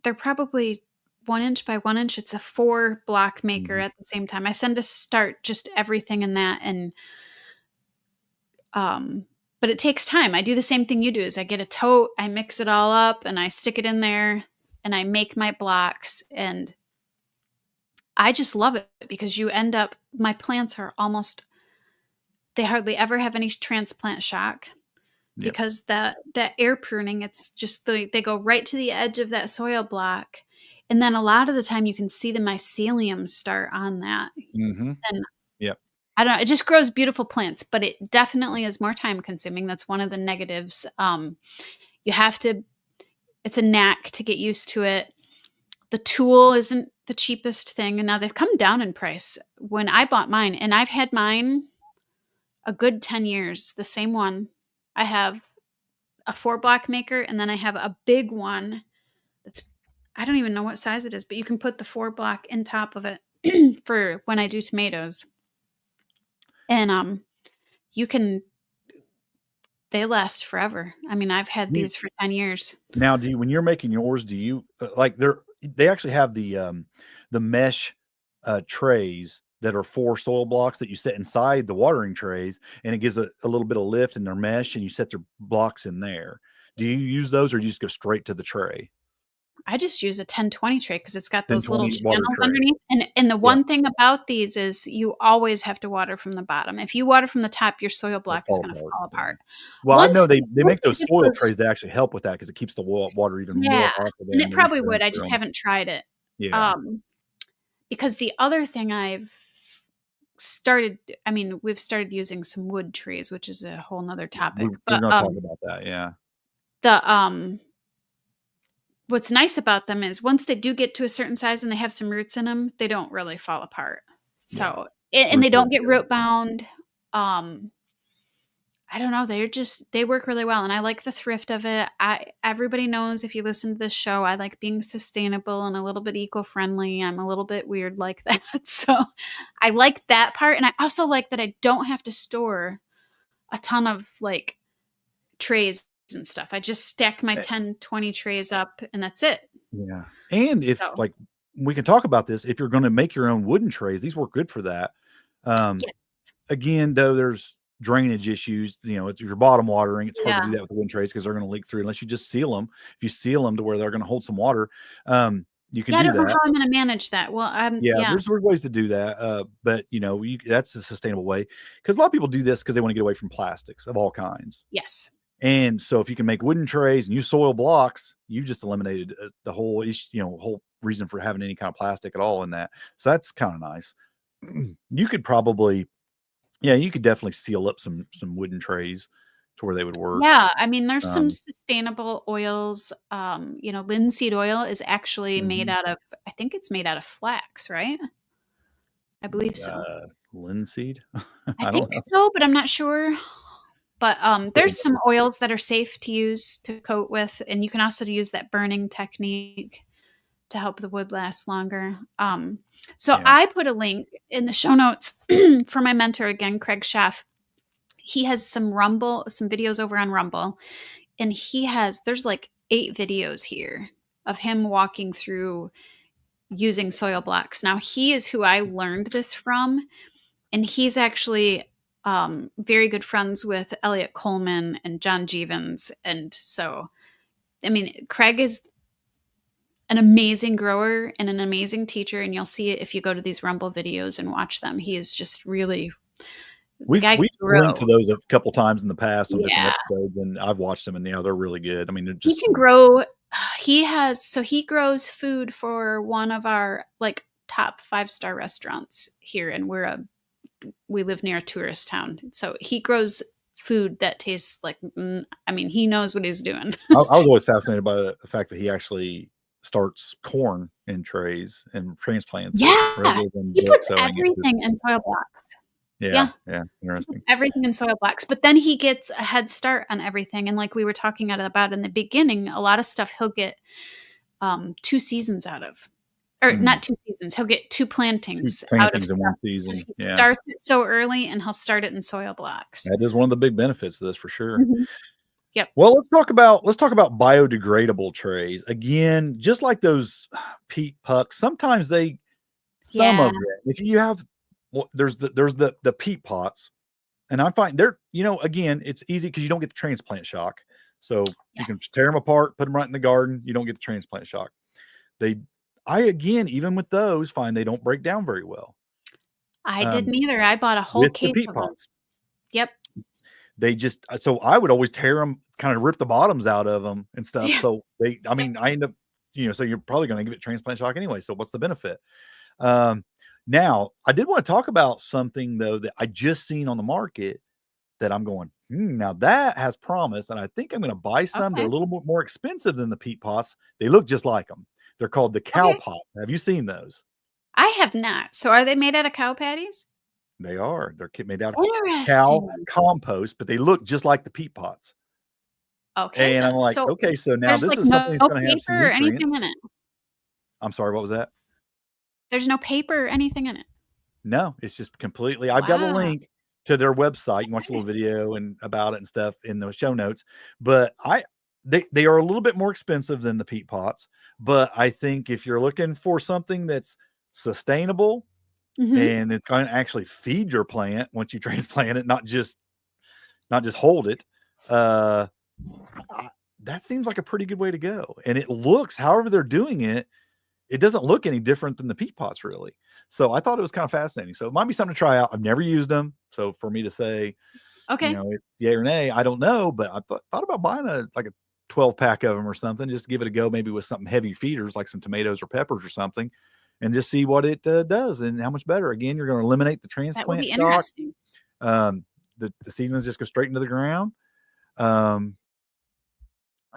they're probably 1 inch by 1 inch. It's a 4 block maker Mhm. at the same time. I tend to start just everything in that, and um but it takes time. I do the same thing you do is I get a tote, I mix it all up and I stick it in there and I make my blocks, and I just love it because you end up, my plants are almost, they hardly ever have any transplant shock Yep. because that air pruning, it's just they go right to the edge of that soil block, And then a lot of the time you can see the mycelium start on that. Mm-hmm. And Yep. I don't know, it just grows beautiful plants, but it definitely is more time consuming. That's one of the negatives. You have to, it's a knack to get used to it. The tool isn't the cheapest thing. And now they've come down in price. When I bought mine, and I've had mine a good 10 years, the same one. I have a 4-block maker, and then I have a big one that's, I don't even know what size it is, but you can put the 4-block in top of it for when I do tomatoes. And you can, they last forever. I mean, I've had these for 10 years. Now, when you're making yours, do you like they actually have the mesh trays that are 4 soil blocks that you set inside the watering trays, and it gives a little bit of lift in their mesh, and you set their blocks in there. Do you use those, or do you just go straight to the tray? I just use a 10-20 tray because it's got those little 10-20 water channels tray. underneath. And the Yeah. one thing about these is you always have to water from the bottom. If you water from the top, your soil block is going to fall apart. Well, I know they Once make those you get soil those, trays that actually help with that because it keeps the water even more yeah, off of and them it when you probably turn would. I through just 'em. haven't tried it. Yeah. Because the other thing I've started, I mean, we've started using some wood trays, which is a whole nother topic. We're But gonna talk about that, yeah. the what's nice about them is once they do get to a certain size and they have some roots in them, they don't really fall apart. Yeah. So, and they Roots are don't get good. root bound. I don't know. They work really well. And I like the thrift of it. Everybody knows if you listen to this show, I like being sustainable and a little bit eco-friendly. I'm a little bit weird like that. So I like that part. And I also like that I don't have to store a ton of like trays and stuff. I just stack my Eh 10-20 trays up and that's it. Yeah, and if, So like, we can talk about this, if you're gonna make your own wooden trays, these work good for that. Um, yeah. Again, though, there's drainage issues, it's your bottom watering, it's hard to do Yeah. that with the wooden trays because 'cause they're gonna leak through unless you just seal them. If you seal them to where they're gonna hold some water, you can Yeah, I do don't know that. how I'm gonna manage that. Well, Yeah, yeah. there's ways to do that, but, that's a sustainable way because a lot of people do this because they wanna get away from plastics of all kinds. Yes. And so if you can make wooden trays and use soil blocks, you've just eliminated the whole issue, whole reason for having any kind of plastic at all in that. So that's kind of nice. You could probably, yeah, you could definitely seal up some wooden trays to where they would work. Yeah, I mean, there's some Um, sustainable oils. Linseed oil is actually made mhm. out of, I think it's made out of flax, right? I believe so. Linseed, I I think don't know. so, but I'm not sure. But there's But some oils that are safe to use to coat with, and you can also use that burning technique to help the wood last longer. So yeah, I put a link in the show notes for my mentor again, Craig Schaff. He has some videos over on Rumble, and there's like 8 videos here of him walking through using soil blocks. Now he is who I learned this from, and he's actually very good friends with Elliot Coleman and John Jeevens. And so, I mean, Craig is an amazing grower and an amazing teacher, and you'll see it if you go to these Rumble videos and watch them. He is just really, the guy can we've linked to grow. those a couple times in the past on different Yeah. episodes, and I've watched them, and they're really good. I mean, they're He just can grow. He grows food for one of our like top 5-star restaurants here, and we live near a tourist town. So he grows food that tastes like, I mean, he knows what he's doing. I was always fascinated by the fact that he actually starts corn in trays and transplants it Yeah, rather than he direct puts sowing it. everything in soil blocks. Yeah, Yeah, yeah, he puts interesting. everything in soil blocks, but then he gets a head start on everything. And like we were talking about in the beginning, a lot of stuff he'll get 2 seasons out of, or Mm. not 2 seasons. He'll get 2 2 plantings out of plantings in stuff one because season. he Yeah, starts it so early, and he'll start it in soil blocks. that is one of the big benefits of this for sure. Mhm. Yep. Well, let's talk about biodegradable trays again. Just like those peat pucks, sometimes some Yeah. of them. If you have, well, there's the peat pots. And I find again, it's easy because you don't get the transplant shock. So Yeah. you can tear them apart, put them right in the garden. You don't get the transplant shock. They, again, even with those, find they don't break down very well. I Um, didn't either. I bought a whole with the case peat of them. pots, Yep. so I would always tear them, kind of rip the bottoms out of them and stuff. Yeah. So I Yep. mean, I end up so you're probably going to give it transplant shock anyway. So what's the benefit? Um, Now, I did want to talk about something though that I just seen on the market that I'm going, now that has promise, and I think I'm going to buy some. They're a Okay. little bit more expensive than the peat pots. They look just like them. They're called the cow Okay. pot. Have you seen those? I have not. So are they made out of cow patties? They are. They're made out of cow Interesting. compost, but they look just like the peat pots. Okay And I'm then. like, So okay, so now there's this like is something no that's going to have some paper or anything nutrients. in it. I'm sorry, what was that? There's no paper or anything in it. No, it's just completely. I've got a Wow. link to their website. You can watch a Okay. little video and about it and stuff in the show notes. But they are a little bit more expensive than the peat pots. But I think if you're looking for something that's sustainable Mm-hmm. and it's going to actually feed your plant once you transplant it, not just hold it, uh, I, that seems like a pretty good way to go. And it looks, however they're doing it, it doesn't look any different than the peat pots really. So I thought it was kind of fascinating. So it might be something to try out. I've never used them. So for me to say, Okay. it's yay or nay, I don't know, but I thought about buying a 12 pack of them or something, just to give it a go, maybe with something heavy feeders like some tomatoes or peppers or something, and just see what it does and how much better. Again, you're going to eliminate the That would transplant be shock. interesting. The seedlings just go straight into the ground. Um,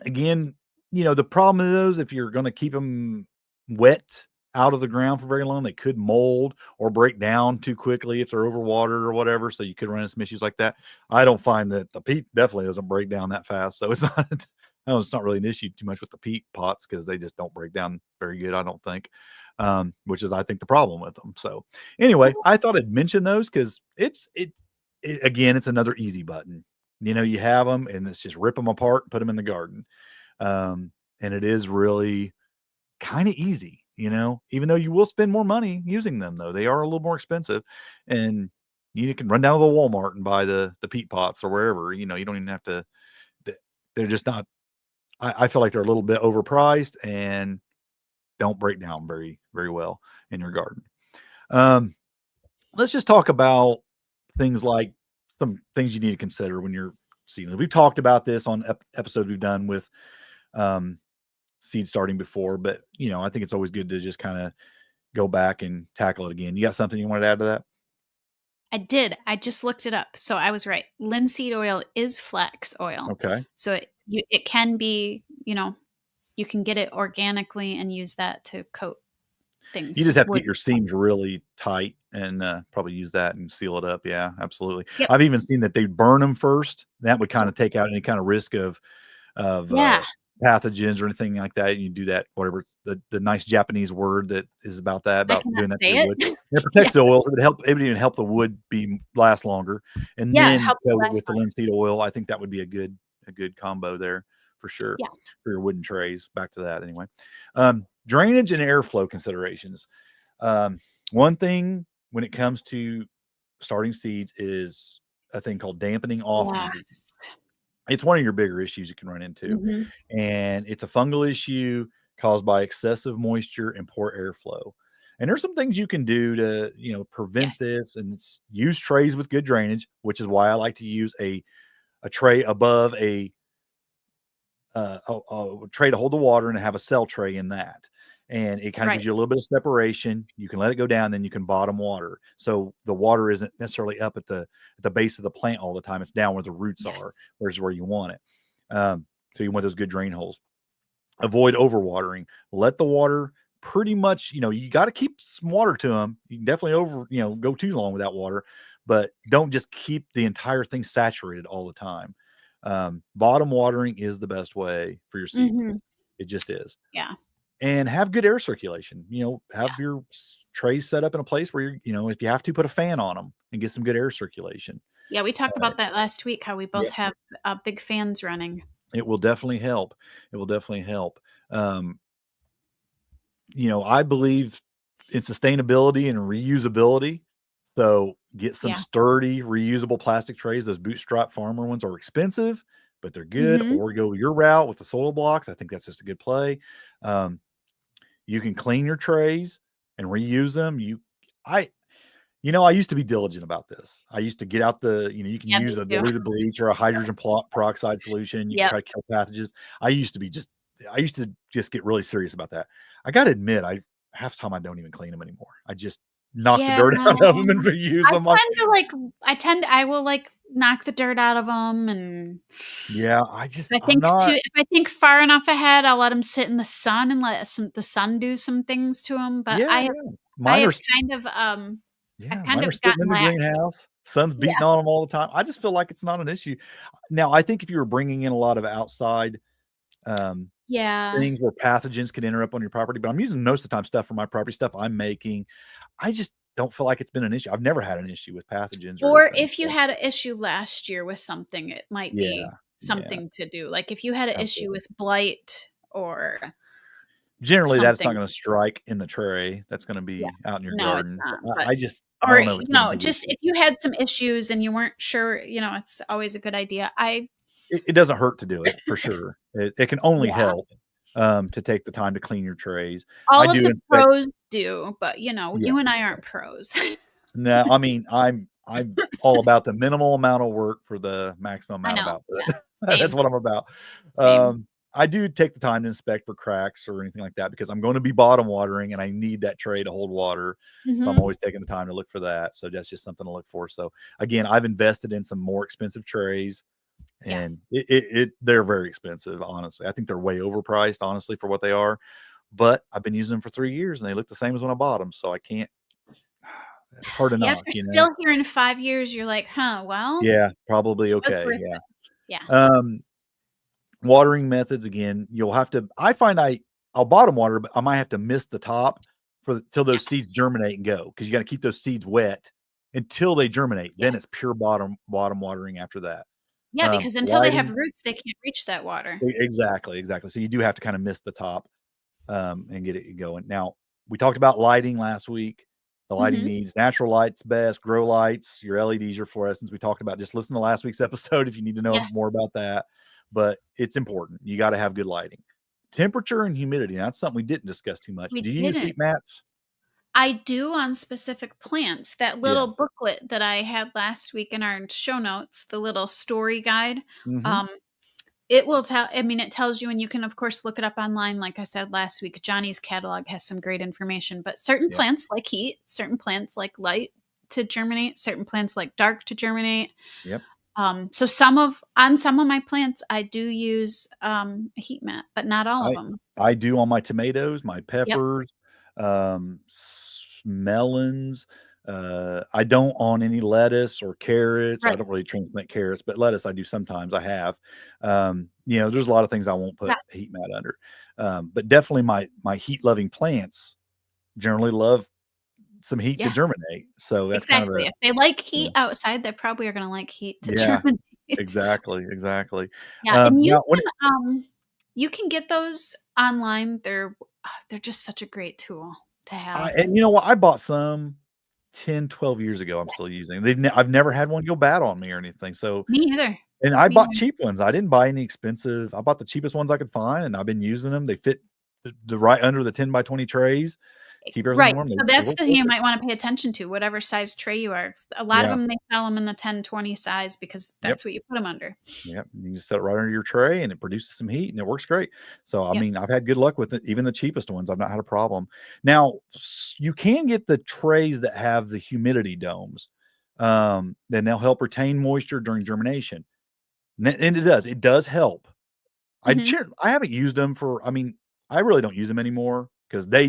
Again, the problem is if you're going to keep them wet out of the ground for very long, they could mold or break down too quickly if they're overwatered or whatever. So you could run into some issues like that. I don't find that the peat definitely doesn't break down that fast. So it's not, it's not really an issue too much with the peat pots because they just don't break down very good, I don't think. Which is, I think, the problem with them. So anyway, I thought I'd mention those because again, it's another easy button. You have them and it's just rip them apart and put them in the garden. And it is really kind of easy, even though you will spend more money using them, though they are a little more expensive. And you can run down to the Walmart and buy the peat pots or wherever, you don't even have to, they're just not, I feel like they're a little bit overpriced and don't break down very, very well in your garden. Um, let's just talk about things like some things you need to consider when you're seeding. We've talked about this on episodes we've done with um, seed starting before, but I think it's always good to just kind of go back and tackle it again. You got something you wanted to add to that? I did. I just looked it up. So I was right. Linseed oil is flax oil. Okay. So it can be, you can get it organically and use that to coat You things. just have to Wood get your and stuff. seams really tight and probably use that and seal it up. Yeah, absolutely. Yep. I've even seen that they burn them first. That would kind Yep. of take out any kind of risk of Yeah. pathogens or anything like that. You do that, whatever the nice Japanese word that is about that, I about cannot doing that to say your it. wood. And it Yeah. protects the oils. It would even help the wood last longer. And Yeah. It then helps it coat it last with the longer. linseed oil. I think that would be a good combo there for sure Yeah. for your wooden trays. Back to that anyway. Drainage and airflow considerations. Um, One thing when it comes to starting seeds is a thing called dampening off disease. Yes. It's one of your bigger issues you can run into, Hmm. and it's a fungal issue caused by excessive moisture and poor airflow. And there's some things you can do to, prevent Yes. this, and use trays with good drainage, which is why I like to use a tray above a tray to hold the water and have a cell tray in that. And it kind of Right. gives you a little bit of separation. You can let it go down, then you can bottom water. So the water isn't necessarily up at the base of the plant all the time. It's down where the roots are, Yes. where's where you want it. So you want those good drain holes. Avoid overwatering. Let the water pretty much, you got to keep some water to them. You can definitely go too long without water, but don't just keep the entire thing saturated all the time. Bottom watering is the best way for your Hmm. seedlings. It just is. Yeah. And have good air circulation. Have your trays set up in a place where if you have to, put a fan on them and get some good air circulation. Yeah. We talked Uh, about that last week, how we both yeah, have big fans running. it will definitely help. It will definitely help. Um, I believe in sustainability and reusability. So get some Yeah. sturdy, reusable plastic trays. Those bootstrap farmer ones are expensive, but they're good. Hmm. Or go your route with the soil blocks. I think that's just a good play. Um, you can clean your trays and reuse them. I, I used to be diligent about this. I used to get out you can Yeah. Me use a too. diluted bleach or a hydrogen peroxide solution. You can Yep. try to kill pathogens. I used to be just I used to just get really serious about that. I got to admit, half the time I don't even clean them anymore. I just knock the Yeah. dirt out of them and reuse I them. tend to like I will like knock the dirt out of them, and Yeah, I'm if not. I think far enough ahead, I'll let them sit in the sun and let the sun do some things to them. But Yeah, yeah. I Mine are have kind of I've Yeah, kind mine are of sitting gotten in the lax. greenhouse. Sun's Yeah. beating on them all the time. I just feel like it's not an issue. Now, I think if you were bringing in a lot of outside um, Yeah. things where pathogens could enter up on your property, but I'm using most of the time stuff from my property, stuff I'm making. I just don't feel like it's been an issue. I've never had an issue with pathogens or Or anything. if you So, had an issue last year with something, it might yeah, be yeah, something to do. Like if you had an issue absolutely. with blight or Generally, that's not something. going to strike in the tray. That's going to Yeah. be out in your No, it's garden. So not. But I or don't know if it's been a big just issue. if you had some issues and you weren't sure, it's always a good idea. It doesn't hurt to do it for sure. It can only Yeah. help to take the time to clean your trays. I All of do the inspect. pros do, but Yeah. you and I aren't pros. No, I mean, I'm all about the minimal amount of work for the maximum I amount of know. Yeah. output. That's Same. what I'm about. Same. I do take the time to inspect for cracks or anything like that because I'm going to be bottom watering and I need that tray to hold water. So I'm Mhm. always taking the time to look for that. So that's just something to look for. So again, I've invested in some more expensive trays Yeah. and they're very expensive, honestly. I think they're way overpriced, honestly, for what they are. But I've been using them for 3 years and they look the same as when I bought them. So I can't, it's hard to Yeah, if knock, you're you know? still here in 5 years, you're like, "Huh, well, Yeah, probably it was okay. worth Yeah. it." Yeah. Um, Watering methods again, you'll have to I find I'll bottom water, but I might have to miss the top till Yeah. those seeds germinate and go because you got to keep those seeds wet until they germinate. Then it's Yes. pure bottom watering after that. Yeah, because until they have Lighting, roots, they can't reach that water. exactly, exactly. So you do have to kind of miss the top and get it going. Now, we talked about lighting last week. The lighting Mhm. needs natural lights best, grow lights, your LEDs, your fluorescents. We talked about, just listen to last week's episode if you need to know Yes, more about that. But it's important. You got to have good lighting. Temperature and humidity. That's something we didn't discuss too much. we Do you use didn't. heat mats? I do on specific plants. That Yeah. little booklet that I had last week in our show notes, the little story guide, Hmm. um, it will tell I mean, it tells you, and you can, of course, look it up online, like I said last week. Johnny's catalog has some great information, but certain Yep. plants like heat, certain plants like light to germinate, certain plants like dark to germinate. Yep. So some of my plants, I do use a heat mat, but not all of I them. I do on my tomatoes, my Yep. peppers, melons. I don't on any lettuce or carrots. I Right. don't really transplant carrots, but lettuce I do sometimes. I have. There's a lot of things I won't Yeah. put heat mat under. But definitely my heat loving plants generally love some heat to Yeah. germinate. So that's kind of Exactly. a If they like yeah. heat outside, they probably are gonna like heat to Yeah, germinate. exactly, exactly. Yeah, and Now when you can get those online. They're just such a great tool to have. you know what? I bought some 10, 12 years ago. I'm still using. I've never had one go bad on me or anything. So, Me either. and I Me bought either. cheap ones. I didn't buy any expensive. I bought the cheapest ones I could find, and I've been using them. They fit the right under the 10 by 20 trays. Keep everything Right, warm. so They that's work the thing you perfect. might wanna pay attention to, whatever size tray you are. A lot of Yeah. them, they sell them in the 10-20 size because Yep. that's what you put them under. Yep. You can just set it right under your tray, and it produces some heat, and it works great. So, I Yep. mean, I've had good luck with it. Even the cheapest ones, I've not had a problem. Now, you can get the trays that have the humidity domes. Then they'll help retain moisture during germination. And it does help. Mhm. I haven't used them for, I mean, I really don't use them anymore because they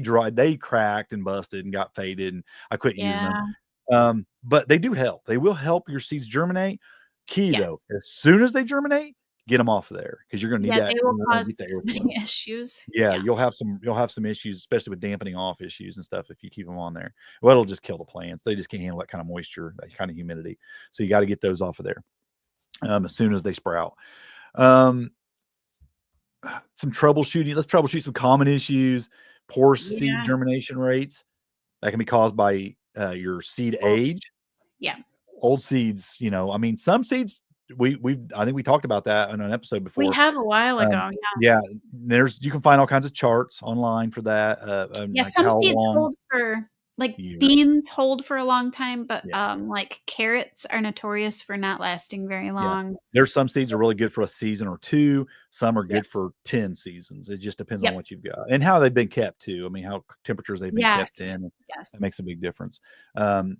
cracked and busted and got faded, and I quit using them. Yeah. But they do help. They will help your seeds germinate. Key though, Yes. as soon as they germinate, get them off of there because you're gonna need Yeah, that. they will You're gonna cause get the so many airflow. issues. Yeah, Yeah. you'll have some issues, especially with dampening off issues and stuff if you keep them on there. Well, it'll just kill the plants. They just can't handle that kind of moisture, that kind of humidity. So you got to get those off of there as soon as they sprout. Um, some troubleshooting. Let's troubleshoot some common issues. Poor seed Yeah. germination rates that can be caused by your seed Old age. Yeah. Old seeds, I mean, some seeds we I think we talked about that in an episode We before. have a while ago, yeah. Yeah, you can find all kinds of charts online for that, Yeah, like some how seeds long. hold for Like years. beans hold for a long time, but Yeah. like carrots are notorious for not lasting very Yeah. long. There's some seeds are really good for a season or 2, some are Yep. good for 10 seasons. It just depends on Yep. what you've got and how they've been kept too. I mean, how temperatures they've been kept Yes. in, Yes. that makes a big difference. Um,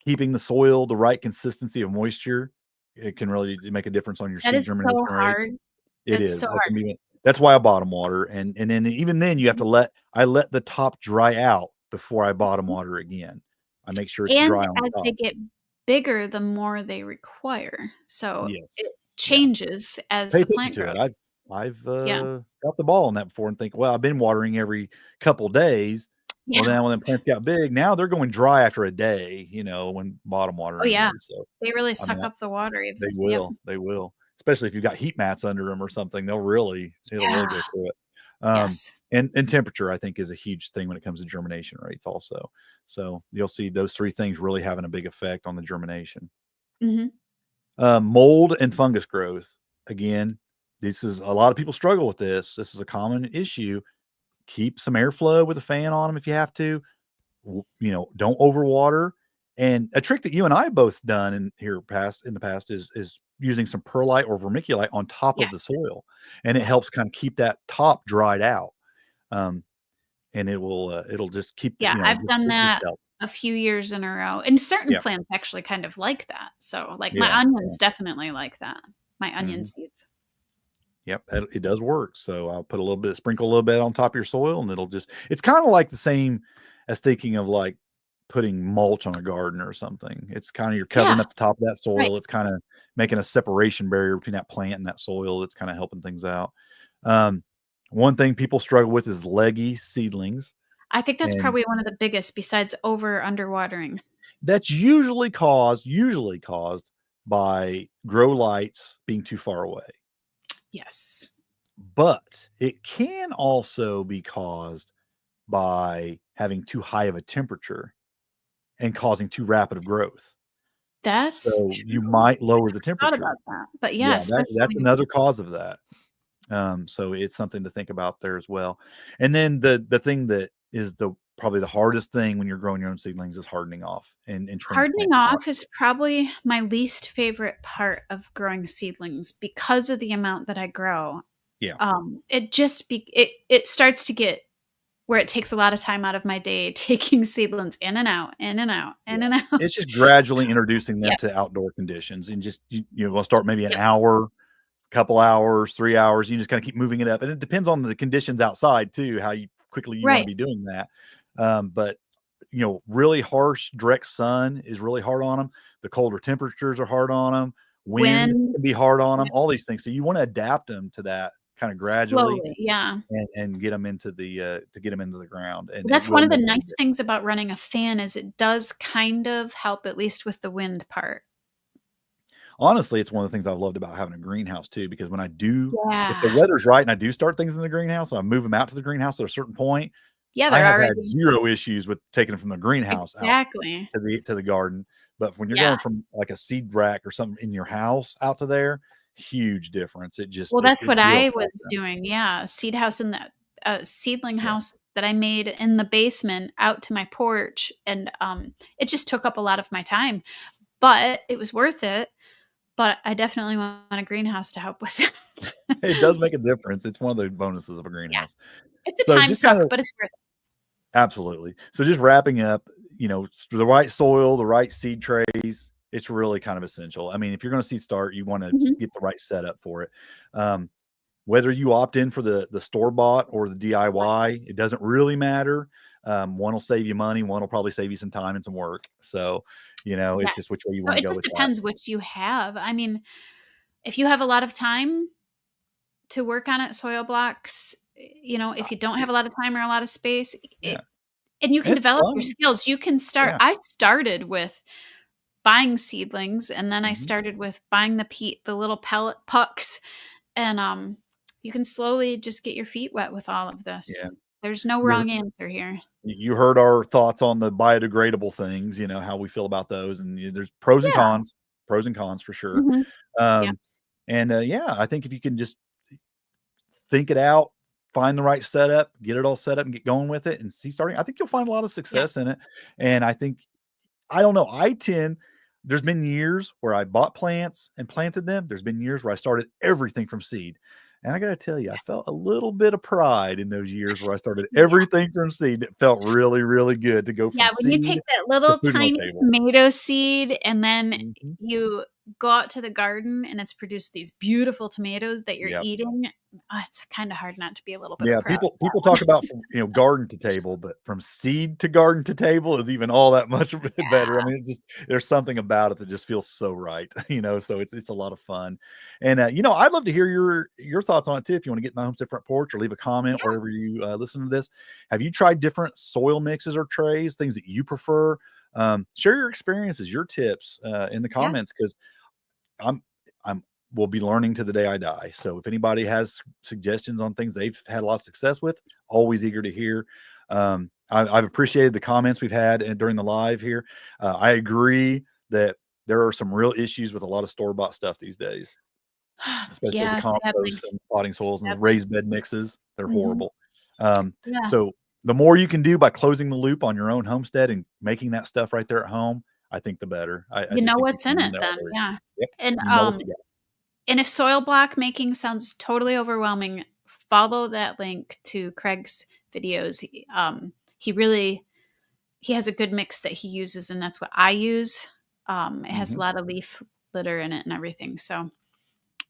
Keeping the soil the right consistency of moisture, it can really make a difference on your That seed is so germination rates. hard. It It's so is. That hard. can be that's why I bottom water, and then even then you have Mhm. to let the top dry out before I bottom water again. I make sure it's And dry on as they top. get bigger, the more they require. So Yes. it Yeah. changes as Pay the attention plant to it. grows. I've, Yeah. dropped the ball on that before and think, "Well, I've been watering every couple days." Well, then when the Yes. plants got big, now they're going dry after a day, when bottom Oh, watering yeah. is, so, They really I mean, suck up the water they even. Yep. will, they will. Especially if you've got heat mats under them or something, it'll really Yeah. go through it. Um, Yes. and temperature, I think, is a huge thing when it comes to germination rates also. So, you'll see those 3 things really having a big effect on the germination. Mhm. Mold and fungus growth. Again, this is a lot of people struggle with this. This is a common issue. Keep some airflow with a fan on them if you have to. Don't overwater. And a trick that you and I have both done in the past is using some perlite or vermiculite on top of the Yes. soil, and it Yes. helps kind of keep that top dried out. Um, and it'll just keep Yeah, I've done it just that helps. a few years in a row, and certain Yeah, plants actually kind of like that. So, like, my yeah, yeah. onions definitely like that. My onion Mhm. seeds. Yep, it does work. So I'll sprinkle a little bit on top of your soil, and it's kind of like the same as thinking of like putting mulch on a garden or something. It's kind of you're covering Yeah, up the top of that right. soil. It's kind of making a separation barrier between that plant and that soil. That's kind of helping things out. Um, One thing people struggle with is leggy seedlings, I think that's and probably one of the biggest besides over underwatering. that's usually caused by grow lights being too far away. Yes. But it can also be caused by having too high of a temperature and causing too rapid of growth. That's So you true. might lower the Thought about temperatures. that. But yeah, Yeah, that's especially another cause of that. So it's something to think about there as well. And then the thing that is probably the hardest thing when you're growing your own seedlings is hardening off and hardening transplanting out. off is probably my least favorite part of growing seedlings because of the amount that I grow. Yeah. It starts to get where it takes a lot of time out of my day taking seedlings in and out, in and out, Yeah. in and It's out. just gradually introducing them Yep, to outdoor conditions and just we'll start maybe an yep, hour, couple hours, 3 hours, you just kinda keep moving it up, and it depends on the conditions outside too, how quickly you wanna right. be doing that. But, really harsh, direct sun is really hard on them. The colder temperatures are hard on them. Wind When can be hard on them. Yep, All these things. So you wanna adapt them to that kinda gradually slowly, yeah. and get them to get them into the ground, and it That's will one of the make a big nice difference. things about running a fan is it does kind of help at least with the wind part. Honestly, it's one of the things I've loved about having a greenhouse too, because if the Yeah. weather's right and I do start things in the greenhouse, and I move them out to the greenhouse at a certain point, Yeah, I they're have had already 0 issues with taking them from the greenhouse out exactly. to the garden. But when you're Yeah. going from like a seed rack or something in your house out to there, huge difference. It just Well, that's it what wheels I off was them. doing, yeah, seed house in that seedling Yeah. house that I made in the basement out to my porch, and, it just took up a lot of my time, but it was worth it, but I definitely want a greenhouse to help with that. It does make a difference. It's one of the bonuses of a Yeah, greenhouse. it's a So time just kind suck, of but it's worth it. absolutely. So just wrapping up, the right soil, the right seed trays, it's really kind of essential. I mean, if you're going to seed start, you want to Mhm. get the right setup for it. Um, Whether you opt in for the store bought or the Right. DIY, it doesn't really matter. One will save you money, one will probably save you some time and some work. So, it's just which Yes. way you So want to it go just with that. depends which you have. I mean, if you have a lot of time to work on it, soil blocks, Uh, if you don't have it, a lot of time or a lot of space, yeah, and you can it's develop your fun. skills. You can start Yeah. I started with buying seedlings, and then I Mhm. started with buying the little pellet pucks, and, you can slowly just get your feet wet with all of this. Yeah. There's no You wrong answer here. you heard our thoughts on the biodegradable things, how we feel about those, and there's Yeah. pros and cons for sure. Mhm. Yeah. Um, and yeah, I think if you can just think it out, find the right setup, get it all set up and get going with it and seed starting, I think you'll find a lot of success Yes. in it. And I think, I don't know, there's been years where I bought plants and planted them. There's been years where I started everything from seed. And I got to tell you, I Yes. felt a little bit of pride in those years where I started Yeah. everything from seed. It felt really, really good to go from Yeah, when you seed take that to little food on tiny the table. tomato seed and then Mhm. you go out to the garden and it's produced these beautiful tomatoes that you're Yep. eating, it's kinda hard not to be a little bit Yeah, proud of people that talk one. about from, garden to table, but from seed to garden to table is even all that much better. I Yeah, mean, it just there's something about it that just feels so right, so it's a lot of fun. And I'd love to hear your thoughts on it too. If you want to get in the homestead front porch or leave a comment yeah, wherever you listen to this. Have you tried different soil mixes or trays, things that you prefer? Share your experiences, your tips in the yeah. comments because I'm I'm will be learning to the day I die. So if anybody has suggestions on things they've had a lot of success with, always eager to hear. I've appreciated the comments we've had during the live here. I agree that there are some real issues with a lot of store-bought stuff these days, especially the Yeah, sadly, compost and potting soils and the sadly. raised bed mixes. They're Mhm. horrible. Um, Yeah. so the more you can do by closing the loop on your own homestead and making that stuff right there at home, I think the better. I You just know think you what's can in it eliminate all then, the issues. yeah. Yep. And, You know what you got. and if soil block making sounds totally overwhelming, follow that link to Craig's videos. He has a good mix that he uses, and that's what I use. It has a Mhm. lot of leaf litter in it and everything, so,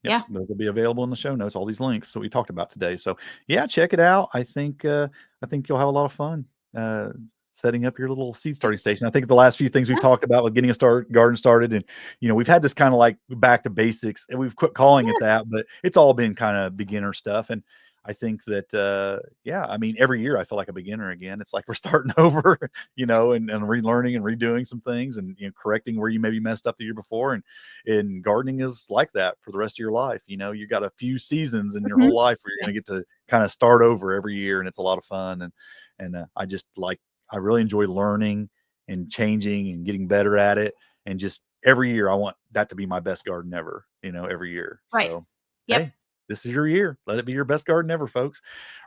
Yep, yeah. those will be available in the show notes, all these links that we talked about today. So, yeah, check it out. I think you'll have a lot of fun, uh, setting up your little seed starting Yes. station. I think the last few things we've Yeah, talked about with getting a garden started and, we've had this kinda like back to basics, and we've quit calling it yeah. that, but it's all been kinda beginner stuff, and I think that, yeah, I mean, every year I feel like a beginner again. It's like we're starting over, and relearning and redoing some things and, correcting where you maybe messed up the year before, and gardening is like that for the rest of your life. You got a few seasons in your Mhm. whole life where you're going to Yes. get to kind of start over every year, and it's a lot of fun. And I really enjoy learning and changing and getting better at it. And just every year, I want that to be my best garden ever. Every year. Right. So, Yep. hey, this is your year. Let it be your best garden ever, folks.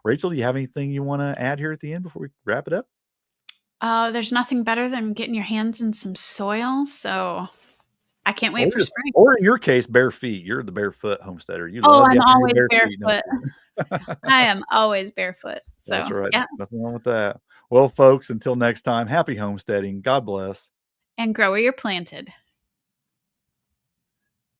Rachel, do you have anything you want to add here at the end before we wrap it up? There's nothing better than getting your hands in some soil, so I can't Or wait for just, spring. or in your case, bare feet. You're the barefoot homesteader. You Oh, love I'm getting on your always bare feet, don't barefoot. you? I am always barefoot, That's so, right. yeah, Nothing wrong with that. Well, folks, until next time, happy homesteading. God bless. and grow where you're planted.